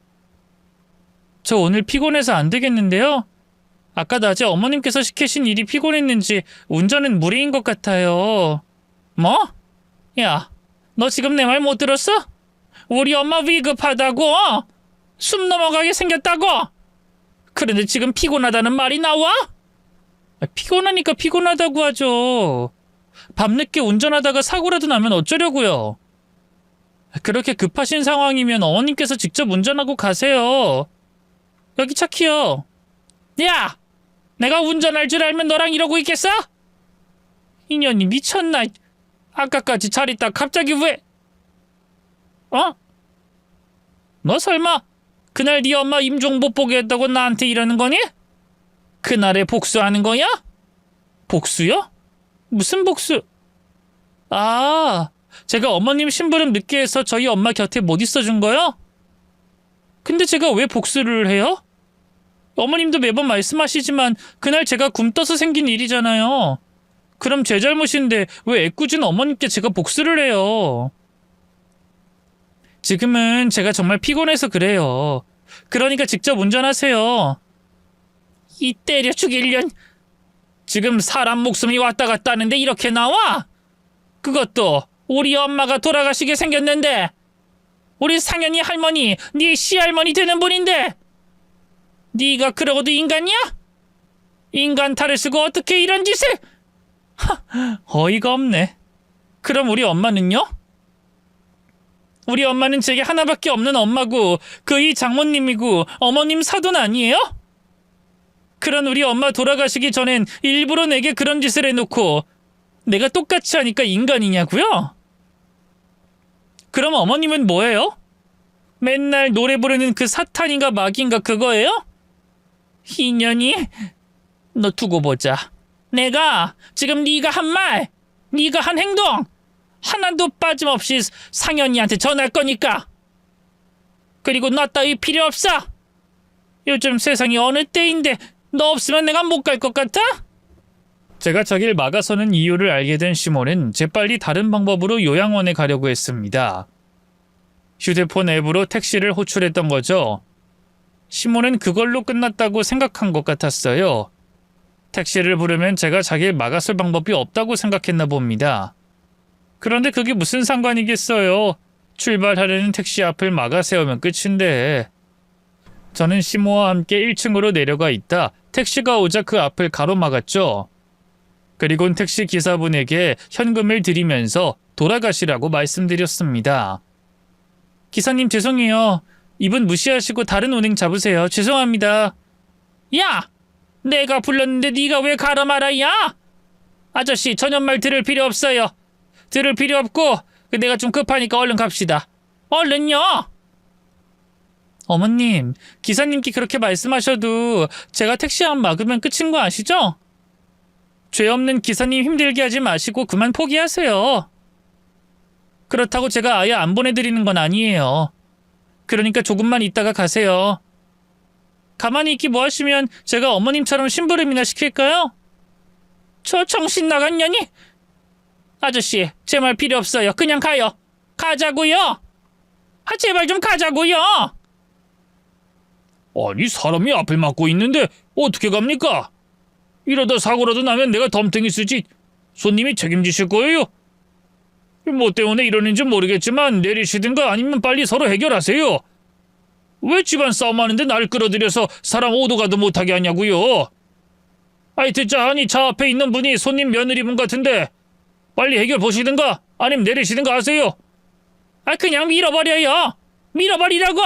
저 오늘 피곤해서 안 되겠는데요? 아까 낮에 어머님께서 시키신 일이 피곤했는지 운전은 무리인 것 같아요. 뭐? 야, 너 지금 내 말 못 들었어? 우리 엄마 위급하다고? 숨 넘어가게 생겼다고? 그런데 지금 피곤하다는 말이 나와? 피곤하니까 피곤하다고 하죠. 밤늦게 운전하다가 사고라도 나면 어쩌려고요? 그렇게 급하신 상황이면 어머님께서 직접 운전하고 가세요. 여기 차 키요. 야! 내가 운전할 줄 알면 너랑 이러고 있겠어? 인연이 미쳤나? 아까까지 잘 있다 갑자기 왜? 어? 너 설마 그날 네 엄마 임종 못 보게 했다고 나한테 이러는 거니? 그날에 복수하는 거야? 복수요? 무슨 복수? 아, 제가 어머님 심부름 늦게 해서 저희 엄마 곁에 못 있어준 거요? 근데 제가 왜 복수를 해요? 어머님도 매번 말씀하시지만 그날 제가 굼떠서 생긴 일이잖아요. 그럼 제 잘못인데 왜 애꿎은 어머님께 제가 복수를 해요? 지금은 제가 정말 피곤해서 그래요. 그러니까 직접 운전하세요. 이 때려 죽일년. 지금 사람 목숨이 왔다 갔다 하는데 이렇게 나와? 그것도 우리 엄마가 돌아가시게 생겼는데 우리 상현이 할머니, 네 시할머니 되는 분인데 네가 그러고도 인간이야? 인간 탈을 쓰고 어떻게 이런 짓을? 어이가 없네. 그럼 우리 엄마는요? 우리 엄마는 제게 하나밖에 없는 엄마고 그이 장모님이고 어머님 사돈 아니에요? 그런 우리 엄마 돌아가시기 전엔 일부러 내게 그런 짓을 해놓고 내가 똑같이 하니까 인간이냐고요? 그럼 어머님은 뭐예요? 맨날 노래 부르는 그 사탄인가 마귀인가 그거예요? 인연이? 너 두고 보자. 내가 지금 네가 한 말, 네가 한 행동 하나도 빠짐없이 상현이한테 전할 거니까. 그리고 너 따위 필요 없어. 요즘 세상이 어느 때인데 너 없으면 내가 못 갈 것 같아? 제가 자기를 막아서는 이유를 알게 된 시몬은 재빨리 다른 방법으로 요양원에 가려고 했습니다. 휴대폰 앱으로 택시를 호출했던 거죠. 시몬은 그걸로 끝났다고 생각한 것 같았어요. 택시를 부르면 제가 자기를 막아설 방법이 없다고 생각했나 봅니다. 그런데 그게 무슨 상관이겠어요. 출발하려는 택시 앞을 막아 세우면 끝인데. 저는 시모와 함께 1층으로 내려가 있다 택시가 오자 그 앞을 가로막았죠. 그리곤 택시 기사분에게 현금을 드리면서 돌아가시라고 말씀드렸습니다. 기사님 죄송해요. 이분 무시하시고 다른 운행 잡으세요. 죄송합니다. 야! 내가 불렀는데 네가 왜 가라 말아, 야! 아저씨, 전현말 들을 필요 없어요. 들을 필요 없고 내가 좀 급하니까 얼른 갑시다. 얼른요! 어머님, 기사님께 그렇게 말씀하셔도 제가 택시 안 막으면 끝인 거 아시죠? 죄 없는 기사님 힘들게 하지 마시고 그만 포기하세요. 그렇다고 제가 아예 안 보내드리는 건 아니에요. 그러니까 조금만 있다가 가세요. 가만히 있기 뭐 하시면 제가 어머님처럼 심부름이나 시킬까요? 저 정신 나갔냐니? 아저씨, 제 말 필요 없어요. 그냥 가요. 가자고요. 아, 제발 좀 가자고요. 아니, 사람이 앞을 막고 있는데 어떻게 갑니까? 이러다 사고라도 나면 내가 덤탱이 쓰지 손님이 책임지실 거예요? 뭐 때문에 이러는지 모르겠지만 내리시든가 아니면 빨리 서로 해결하세요. 왜 집안 싸움하는데 날 끌어들여서 사람 오도 가도 못하게 하냐고요. 아이 듣자 하니 차 앞에 있는 분이 손님 며느리분 같은데 빨리 해결 보시든가 아니면 내리시든가 하세요. 아 그냥 밀어버려요. 밀어버리라고.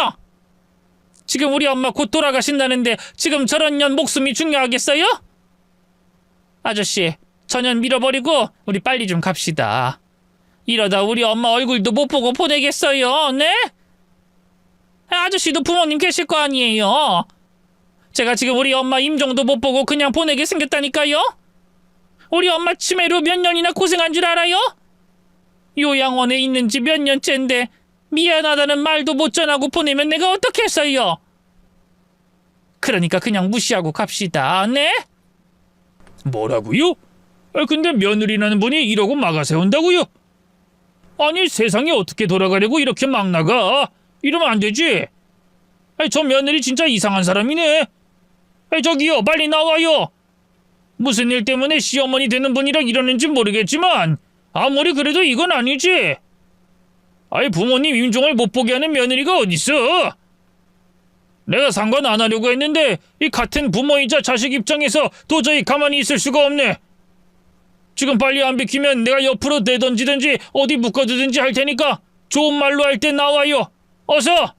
지금 우리 엄마 곧 돌아가신다는데 지금 저런 년 목숨이 중요하겠어요? 아저씨, 저년 밀어버리고 우리 빨리 좀 갑시다. 이러다 우리 엄마 얼굴도 못 보고 보내겠어요. 네? 아저씨도 부모님 계실 거 아니에요. 제가 지금 우리 엄마 임종도 못 보고 그냥 보내게 생겼다니까요. 우리 엄마 치매로 몇 년이나 고생한 줄 알아요? 요양원에 있는 지 몇 년째인데 미안하다는 말도 못 전하고 보내면 내가 어떻겠어요? 그러니까 그냥 무시하고 갑시다. 네? 뭐라고요? 근데 며느리라는 분이 이러고 막아세운다고요? 아니 세상이 어떻게 돌아가려고 이렇게 막 나가? 이러면 안 되지. 저 며느리 진짜 이상한 사람이네. 저기요 빨리 나와요. 무슨 일 때문에 시어머니 되는 분이라 이러는지 모르겠지만 아무리 그래도 이건 아니지. 아이 부모님 임종을 못 보게 하는 며느리가 어딨어. 내가 상관 안 하려고 했는데 이 같은 부모이자 자식 입장에서 도저히 가만히 있을 수가 없네. 지금 빨리 안 비키면 내가 옆으로 내던지든지 어디 묶어두든지 할 테니까 좋은 말로 할 때 나와요. 어서!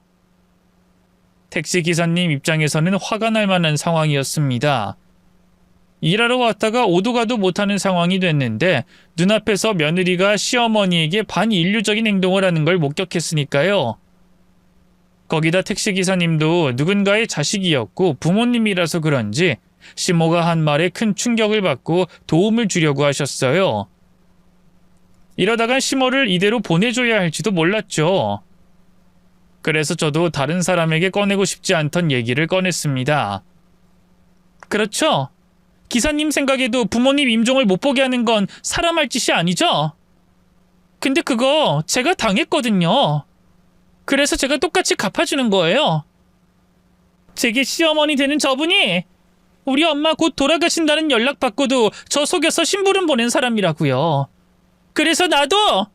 택시기사님 입장에서는 화가 날 만한 상황이었습니다. 일하러 왔다가 오도 가도 못하는 상황이 됐는데 눈앞에서 며느리가 시어머니에게 반인류적인 행동을 하는 걸 목격했으니까요. 거기다 택시기사님도 누군가의 자식이었고 부모님이라서 그런지 시모가 한 말에 큰 충격을 받고 도움을 주려고 하셨어요. 이러다간 시모를 이대로 보내줘야 할지도 몰랐죠. 그래서 저도 다른 사람에게 꺼내고 싶지 않던 얘기를 꺼냈습니다. 그렇죠. 기사님 생각에도 부모님 임종을 못 보게 하는 건 사람 할 짓이 아니죠? 근데 그거 제가 당했거든요. 그래서 제가 똑같이 갚아주는 거예요. 제게 시어머니 되는 저분이 우리 엄마 곧 돌아가신다는 연락 받고도 저 속여서 심부름 보낸 사람이라고요. 그래서 나도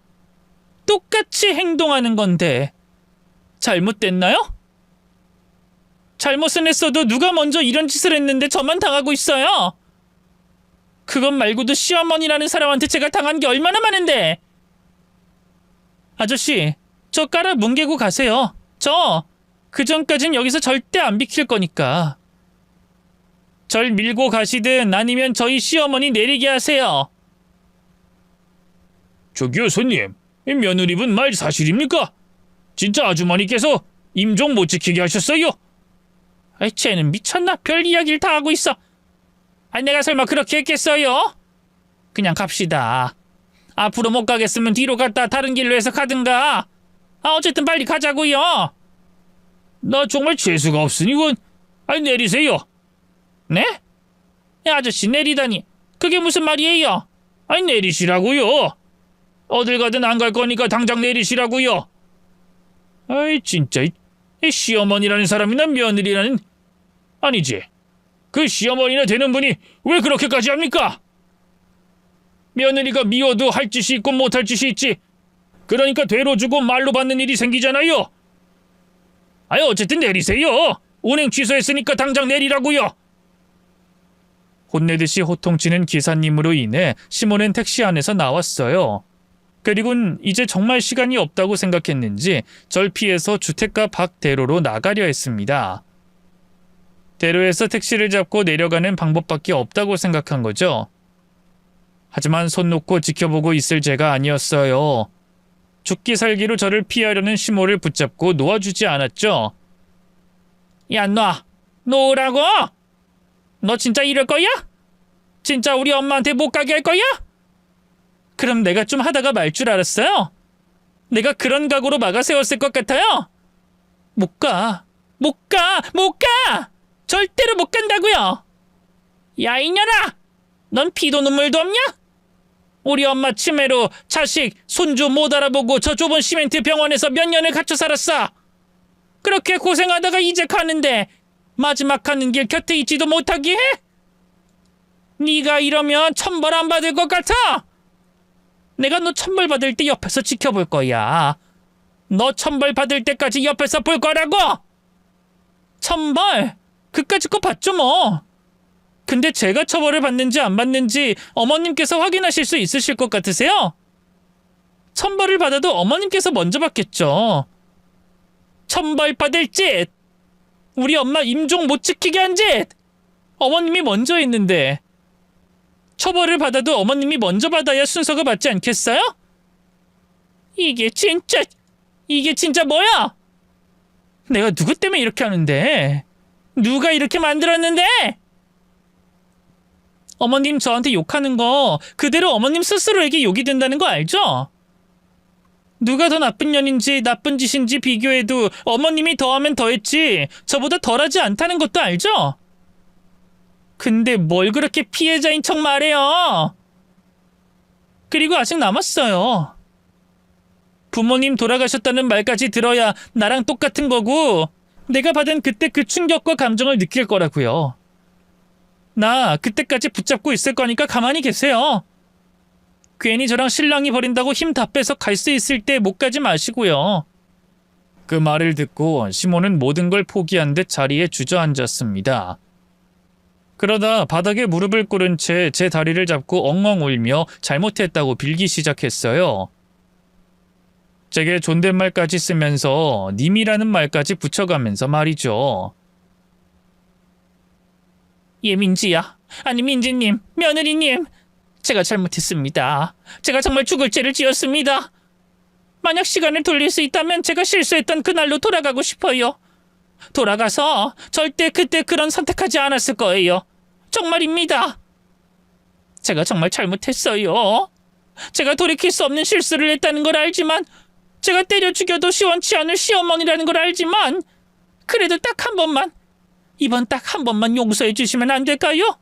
똑같이 행동하는 건데 잘못됐나요? 잘못은 했어도 누가 먼저 이런 짓을 했는데 저만 당하고 있어요. 그것 말고도 시어머니라는 사람한테 제가 당한 게 얼마나 많은데. 아저씨, 저 깔아 뭉개고 가세요. 저 그전까진 여기서 절대 안 비킬 거니까. 절 밀고 가시든 아니면 저희 시어머니 내리게 하세요. 저기요 손님, 이 며느리분 말 사실입니까? 진짜 아주머니께서 임종 못 지키게 하셨어요? 아이 쟤는 미쳤나? 별 이야기를 다 하고 있어. 아니 내가 설마 그렇게 했겠어요? 그냥 갑시다. 앞으로 못 가겠으면 뒤로 갔다 다른 길로 해서 가든가. 어쨌든 빨리 가자고요. 나 정말 재수가 없으니 원. 아니 내리세요. 네? 야, 아저씨 내리다니 그게 무슨 말이에요? 아니 내리시라고요. 어딜 가든 안 갈 거니까 당장 내리시라고요. 아이 진짜 이 시어머니라는 사람이나 며느리라는 아니지. 그 시어머니나 되는 분이 왜 그렇게까지 합니까? 며느리가 미워도 할 짓이 있고 못할 짓이 있지. 그러니까 되로 주고 말로 받는 일이 생기잖아요. 아니 어쨌든 내리세요. 운행 취소했으니까 당장 내리라고요. 혼내듯이 호통치는 기사님으로 인해 시모는 택시 안에서 나왔어요. 그리곤 이제 정말 시간이 없다고 생각했는지 절 피해서 주택가 밖 대로로 나가려 했습니다. 대로에서 택시를 잡고 내려가는 방법밖에 없다고 생각한 거죠. 하지만 손 놓고 지켜보고 있을 제가 아니었어요. 죽기 살기로 저를 피하려는 시모를 붙잡고 놓아주지 않았죠. 야, 놓으라고? 너 진짜 이럴 거야? 진짜 우리 엄마한테 못 가게 할 거야? 그럼 내가 좀 하다가 말 줄 알았어요? 내가 그런 각오로 막아세웠을 것 같아요? 못 가. 절대로 못 간다고요. 야, 이년아! 넌 피도 눈물도 없냐? 우리 엄마 치매로 자식, 손주 못 알아보고 저 좁은 시멘트 병원에서 몇 년을 갇혀 살았어. 그렇게 고생하다가 이제 가는데 마지막 가는 길 곁에 있지도 못하게 해? 네가 이러면 천벌 안 받을 것 같아? 내가 너 천벌 받을 때 옆에서 지켜볼 거야. 너 천벌 받을 때까지 옆에서 볼 거라고! 천벌? 그까짓 거 봤죠 뭐. 근데 제가 처벌을 받는지 안 받는지 어머님께서 확인하실 수 있으실 것 같으세요? 천벌을 받아도 어머님께서 먼저 받겠죠. 천벌 받을 짓! 우리 엄마 임종 못 지키게 한 짓! 어머님이 먼저 했는데 처벌을 받아도 어머님이 먼저 받아야 순서가 맞지 않겠어요? 이게 진짜 뭐야? 내가 누구 때문에 이렇게 하는데? 누가 이렇게 만들었는데? 어머님 저한테 욕하는 거 그대로 어머님 스스로에게 욕이 된다는 거 알죠? 누가 더 나쁜 년인지 나쁜 짓인지 비교해도 어머님이 더하면 더했지 저보다 덜하지 않다는 것도 알죠? 근데 뭘 그렇게 피해자인 척 말해요? 그리고 아직 남았어요. 부모님 돌아가셨다는 말까지 들어야 나랑 똑같은 거고 내가 받은 그때 그 충격과 감정을 느낄 거라고요. 나 그때까지 붙잡고 있을 거니까 가만히 계세요. 괜히 저랑 신랑이 버린다고 힘 다 빼서 갈 수 있을 때 못 가지 마시고요. 그 말을 듣고 시몬은 모든 걸 포기한 듯 자리에 주저앉았습니다. 그러다 바닥에 무릎을 꿇은 채 제 다리를 잡고 엉엉 울며 잘못했다고 빌기 시작했어요. 제게 존댓말까지 쓰면서 님이라는 말까지 붙여가면서 말이죠. 예, 민지야. 아니, 민지님, 며느리님. 제가 잘못했습니다. 제가 정말 죽을 죄를 지었습니다. 만약 시간을 돌릴 수 있다면 제가 실수했던 그날로 돌아가고 싶어요. 돌아가서 절대 그때 그런 선택하지 않았을 거예요. 정말입니다. 제가 정말 잘못했어요. 제가 돌이킬 수 없는 실수를 했다는 걸 알지만 제가 때려 죽여도 시원치 않을 시어머니라는 걸 알지만 그래도 딱 한 번만 이번 딱 한 번만 용서해 주시면 안 될까요?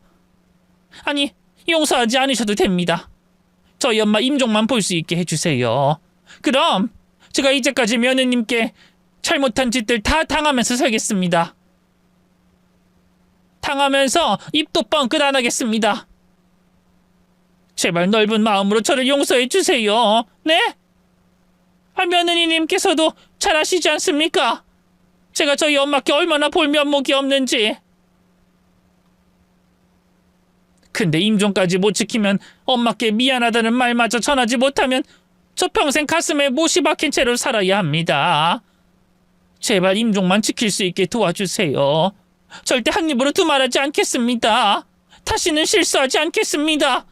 아니, 용서하지 않으셔도 됩니다. 저희 엄마 임종만 볼 수 있게 해주세요. 그럼 제가 이제까지 며느님께 잘못한 짓들 다 당하면서 살겠습니다. 당하면서 입도 뻥끗 안 하겠습니다. 제발 넓은 마음으로 저를 용서해 주세요. 네? 며느님께서도 잘 아시지 않습니까? 제가 저희 엄마께 얼마나 볼 면목이 없는지. 근데 임종까지 못 지키면 엄마께 미안하다는 말마저 전하지 못하면 저 평생 가슴에 못이 박힌 채로 살아야 합니다. 제발 임종만 지킬 수 있게 도와주세요. 절대 한 입으로 두말하지 않겠습니다. 다시는 실수하지 않겠습니다.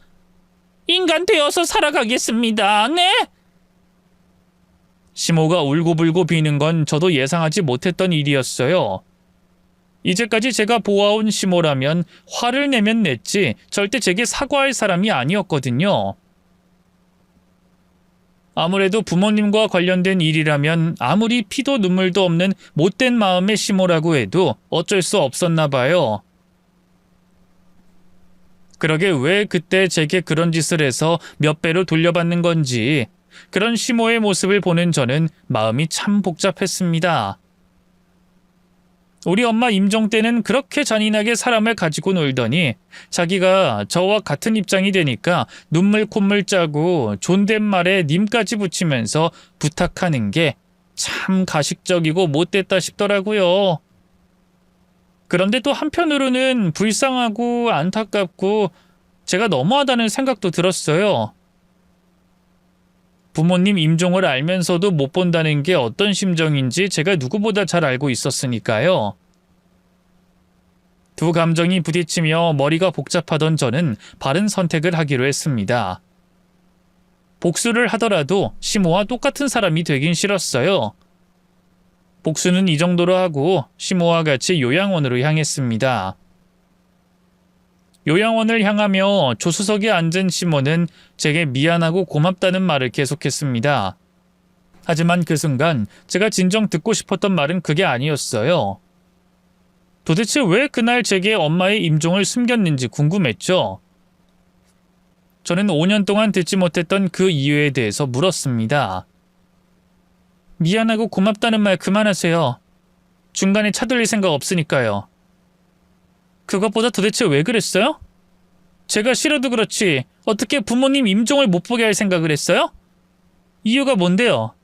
인간 되어서 살아가겠습니다. 네? 시모가 울고불고 비는 건 저도 예상하지 못했던 일이었어요. 이제까지 제가 보아온 시모라면 화를 내면 냈지 절대 제게 사과할 사람이 아니었거든요. 아무래도 부모님과 관련된 일이라면 아무리 피도 눈물도 없는 못된 마음의 시모라고 해도 어쩔 수 없었나 봐요. 그러게 왜 그때 제게 그런 짓을 해서 몇 배로 돌려받는 건지 그런 시모의 모습을 보는 저는 마음이 참 복잡했습니다. 우리 엄마 임종 때는 그렇게 잔인하게 사람을 가지고 놀더니 자기가 저와 같은 입장이 되니까 눈물 콧물 짜고 존댓말에 님까지 붙이면서 부탁하는 게 참 가식적이고 못됐다 싶더라고요. 그런데 또 한편으로는 불쌍하고 안타깝고 제가 너무하다는 생각도 들었어요. 부모님 임종을 알면서도 못 본다는 게 어떤 심정인지 제가 누구보다 잘 알고 있었으니까요. 두 감정이 부딪히며 머리가 복잡하던 저는 바른 선택을 하기로 했습니다. 복수를 하더라도 시모와 똑같은 사람이 되긴 싫었어요. 복수는 이 정도로 하고 시모와 같이 요양원으로 향했습니다. 요양원을 향하며 조수석에 앉은 시모는 제게 미안하고 고맙다는 말을 계속했습니다. 하지만 그 순간 제가 진정 듣고 싶었던 말은 그게 아니었어요. 도대체 왜 그날 제게 엄마의 임종을 숨겼는지 궁금했죠. 저는 5년 동안 듣지 못했던 그 이유에 대해서 물었습니다. 미안하고 고맙다는 말 그만하세요. 중간에 차돌릴 생각 없으니까요. 그것보다 도대체 왜 그랬어요? 제가 싫어도 그렇지 어떻게 부모님 임종을 못 보게 할 생각을 했어요? 이유가 뭔데요?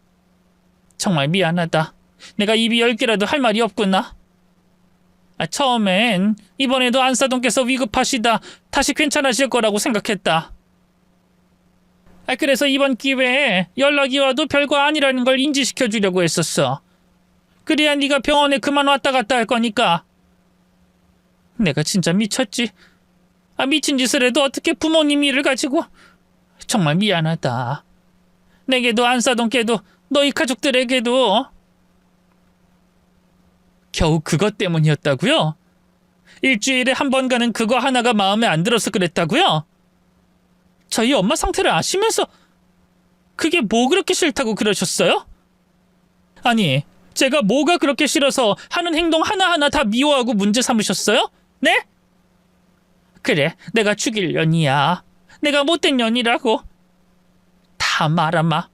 정말 미안하다. 내가 입이 10개라도 할 말이 없구나. 처음엔 이번에도 안사돈께서 위급하시다 다시 괜찮아질 거라고 생각했다. 그래서 이번 기회에 연락이 와도 별거 아니라는 걸 인지시켜 주려고 했었어. 그래야 네가 병원에 그만 왔다 갔다 할 거니까. 내가 진짜 미쳤지. 미친 짓을 해도 어떻게 부모님 일을 가지고. 정말 미안하다. 내게도 안사돈께도 너희 가족들에게도. 겨우 그것 때문이었다고요? 일주일에 한 번 가는 그거 하나가 마음에 안 들어서 그랬다고요? 저희 엄마 상태를 아시면서 그게 뭐 그렇게 싫다고 그러셨어요? 아니, 제가 뭐가 그렇게 싫어서 하는 행동 하나하나 다 미워하고 문제 삼으셨어요? 네? 그래, 내가 죽일 년이야. 내가 못된 년이라고. 다 말아마.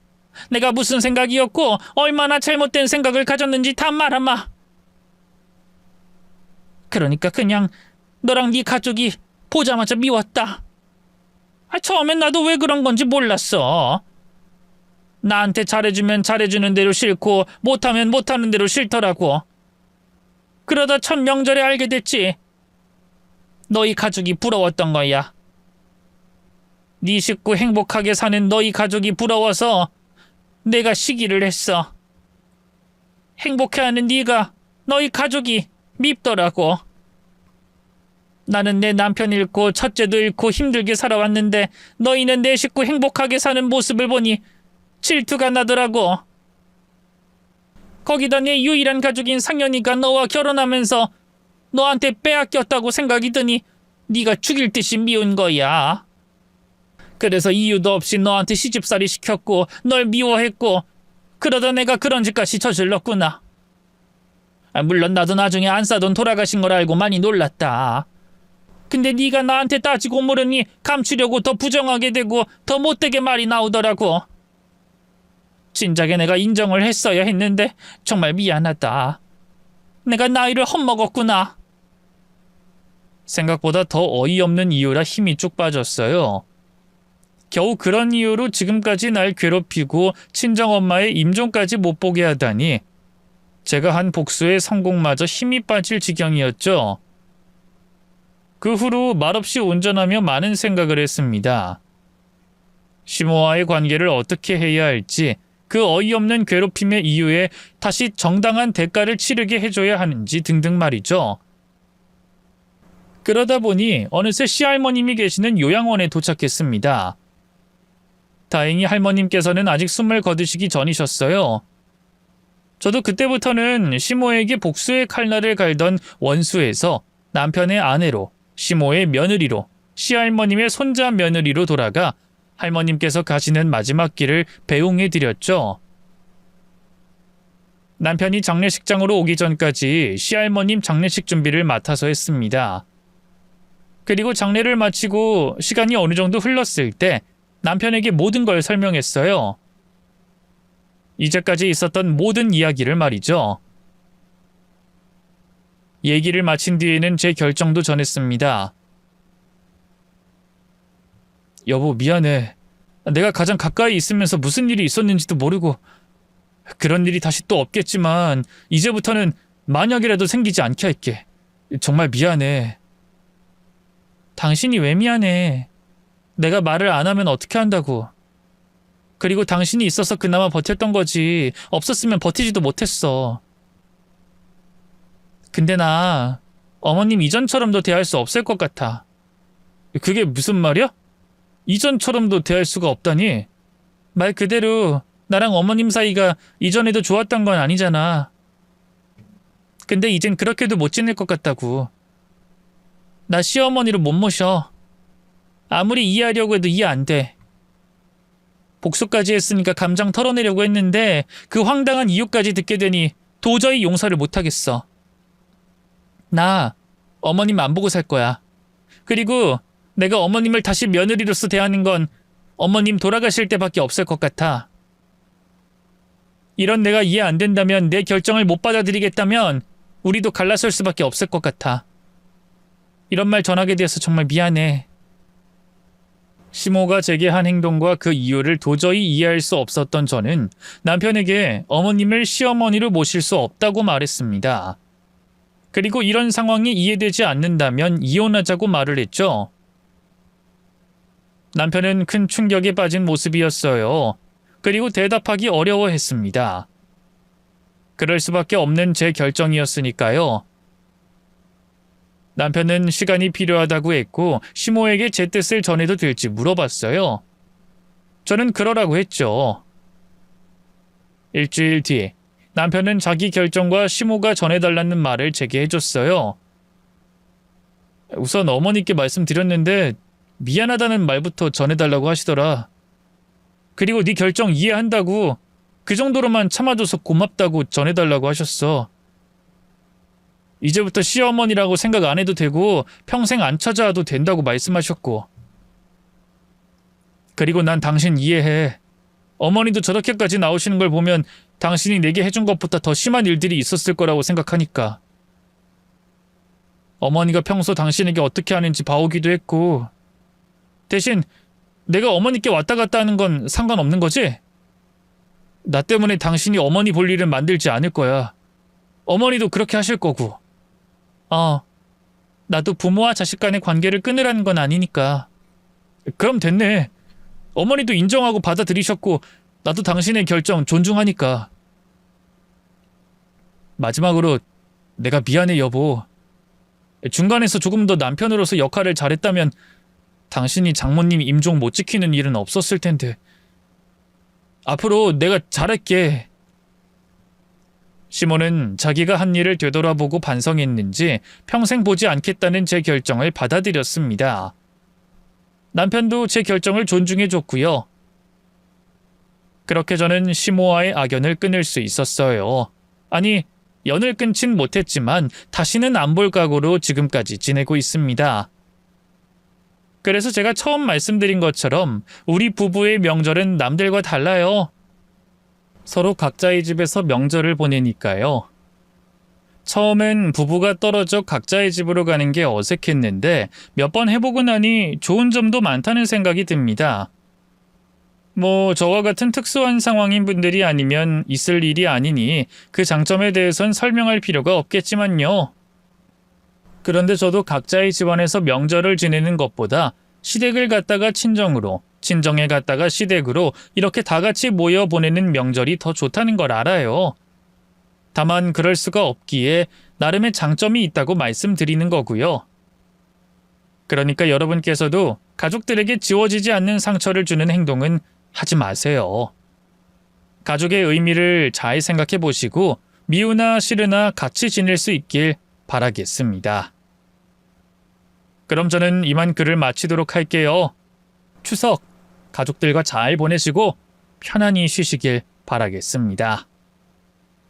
내가 무슨 생각이었고 얼마나 잘못된 생각을 가졌는지 다 말아마. 그러니까 그냥 너랑 네 가족이 보자마자 미웠다. 처음엔 나도 왜 그런 건지 몰랐어. 나한테 잘해주면 잘해주는 대로 싫고 못하면 못하는 대로 싫더라고. 그러다 첫 명절에 알게 됐지. 너희 가족이 부러웠던 거야. 네 식구 행복하게 사는 너희 가족이 부러워서 내가 시기를 했어. 행복해하는 네가 너희 가족이 밉더라고. 나는 내 남편 잃고 첫째도 잃고 힘들게 살아왔는데 너희는 내 식구 행복하게 사는 모습을 보니 질투가 나더라고. 거기다 내 유일한 가족인 상현이가 너와 결혼하면서 너한테 빼앗겼다고 생각이 드니 네가 죽일 듯이 미운 거야. 그래서 이유도 없이 너한테 시집살이 시켰고 널 미워했고 그러다 내가 그런 짓까지 저질렀구나. 물론 나도 나중에 안사돈 돌아가신 걸 알고 많이 놀랐다. 근데 네가 나한테 따지고 물으니 감추려고 더 부정하게 되고 더 못되게 말이 나오더라고. 진작에 내가 인정을 했어야 했는데 정말 미안하다. 내가 나이를 헛먹었구나. 생각보다 더 어이없는 이유라 힘이 쭉 빠졌어요. 겨우 그런 이유로 지금까지 날 괴롭히고 친정엄마의 임종까지 못 보게 하다니 제가 한 복수의 성공마저 힘이 빠질 지경이었죠. 그 후로 말없이 운전하며 많은 생각을 했습니다. 시모와의 관계를 어떻게 해야 할지, 그 어이없는 괴롭힘의 이유에 다시 정당한 대가를 치르게 해줘야 하는지 등등 말이죠. 그러다 보니 어느새 시할머님이 계시는 요양원에 도착했습니다. 다행히 할머님께서는 아직 숨을 거두시기 전이셨어요. 저도 그때부터는 시모에게 복수의 칼날을 갈던 원수에서 남편의 아내로, 시모의 며느리로, 시할머님의 손자 며느리로 돌아가 할머님께서 가시는 마지막 길을 배웅해드렸죠. 남편이 장례식장으로 오기 전까지 시할머님 장례식 준비를 맡아서 했습니다. 그리고 장례를 마치고 시간이 어느 정도 흘렀을 때 남편에게 모든 걸 설명했어요. 이제까지 있었던 모든 이야기를 말이죠. 얘기를 마친 뒤에는 제 결정도 전했습니다. 여보, 미안해. 내가 가장 가까이 있으면서 무슨 일이 있었는지도 모르고 그런 일이 다시 또 없겠지만 이제부터는 만약이라도 생기지 않게 할게. 정말 미안해. 당신이 왜 미안해? 내가 말을 안 하면 어떻게 한다고. 그리고 당신이 있어서 그나마 버텼던 거지. 없었으면 버티지도 못했어. 근데 나 어머님 이전처럼도 대할 수 없을 것 같아. 그게 무슨 말이야? 이전처럼도 대할 수가 없다니? 말 그대로 나랑 어머님 사이가 이전에도 좋았던 건 아니잖아. 근데 이젠 그렇게도 못 지낼 것 같다고. 나 시어머니로 못 모셔. 아무리 이해하려고 해도 이해 안 돼. 복수까지 했으니까 감정 털어내려고 했는데 그 황당한 이유까지 듣게 되니 도저히 용서를 못하겠어. 나 어머님 안 보고 살 거야. 그리고 내가 어머님을 다시 며느리로서 대하는 건 어머님 돌아가실 때밖에 없을 것 같아. 이런 내가 이해 안 된다면, 내 결정을 못 받아들이겠다면 우리도 갈라설 수밖에 없을 것 같아. 이런 말 전하게 돼서 정말 미안해. 시모가 제게 한 행동과 그 이유를 도저히 이해할 수 없었던 저는 남편에게 어머님을 시어머니로 모실 수 없다고 말했습니다. 그리고 이런 상황이 이해되지 않는다면 이혼하자고 말을 했죠. 남편은 큰 충격에 빠진 모습이었어요. 그리고 대답하기 어려워했습니다. 그럴 수밖에 없는 제 결정이었으니까요. 남편은 시간이 필요하다고 했고 시모에게 제 뜻을 전해도 될지 물어봤어요. 저는 그러라고 했죠. 일주일 뒤 남편은 자기 결정과 시모가 전해달라는 말을 제게 해줬어요. 우선 어머니께 말씀드렸는데 미안하다는 말부터 전해달라고 하시더라. 그리고 네 결정 이해한다고, 그 정도로만 참아줘서 고맙다고 전해달라고 하셨어. 이제부터 시어머니라고 생각 안 해도 되고 평생 안 찾아와도 된다고 말씀하셨고. 그리고 난 당신 이해해. 어머니도 저렇게까지 나오시는 걸 보면 당신이 내게 해준 것보다 더 심한 일들이 있었을 거라고 생각하니까. 어머니가 평소 당신에게 어떻게 하는지 봐오기도 했고. 대신 내가 어머니께 왔다 갔다 하는 건 상관없는 거지? 나 때문에 당신이 어머니 볼 일은 만들지 않을 거야. 어머니도 그렇게 하실 거고. 나도 부모와 자식 간의 관계를 끊으라는 건 아니니까. 그럼 됐네. 어머니도 인정하고 받아들이셨고 나도 당신의 결정 존중하니까. 마지막으로 내가 미안해 여보. 중간에서 조금 더 남편으로서 역할을 잘했다면 당신이 장모님 임종 못 지키는 일은 없었을 텐데. 앞으로 내가 잘할게. 시몬은 자기가 한 일을 되돌아보고 반성했는지 평생 보지 않겠다는 제 결정을 받아들였습니다. 남편도 제 결정을 존중해줬고요. 그렇게 저는 시모와의 악연을 끊을 수 있었어요. 아니, 연을 끊진 못했지만 다시는 안 볼 각오로 지금까지 지내고 있습니다. 그래서 제가 처음 말씀드린 것처럼 우리 부부의 명절은 남들과 달라요. 서로 각자의 집에서 명절을 보내니까요. 처음엔 부부가 떨어져 각자의 집으로 가는 게 어색했는데 몇 번 해보고 나니 좋은 점도 많다는 생각이 듭니다. 저와 같은 특수한 상황인 분들이 아니면 있을 일이 아니니 그 장점에 대해선 설명할 필요가 없겠지만요. 그런데 저도 각자의 집안에서 명절을 지내는 것보다 시댁을 갔다가 친정으로, 친정에 갔다가 시댁으로 이렇게 다 같이 모여 보내는 명절이 더 좋다는 걸 알아요. 다만 그럴 수가 없기에 나름의 장점이 있다고 말씀드리는 거고요. 그러니까 여러분께서도 가족들에게 지워지지 않는 상처를 주는 행동은 하지 마세요. 가족의 의미를 잘 생각해 보시고 미우나 싫으나 같이 지낼 수 있길 바라겠습니다. 그럼 저는 이만 글을 마치도록 할게요. 추석 가족들과 잘 보내시고 편안히 쉬시길 바라겠습니다.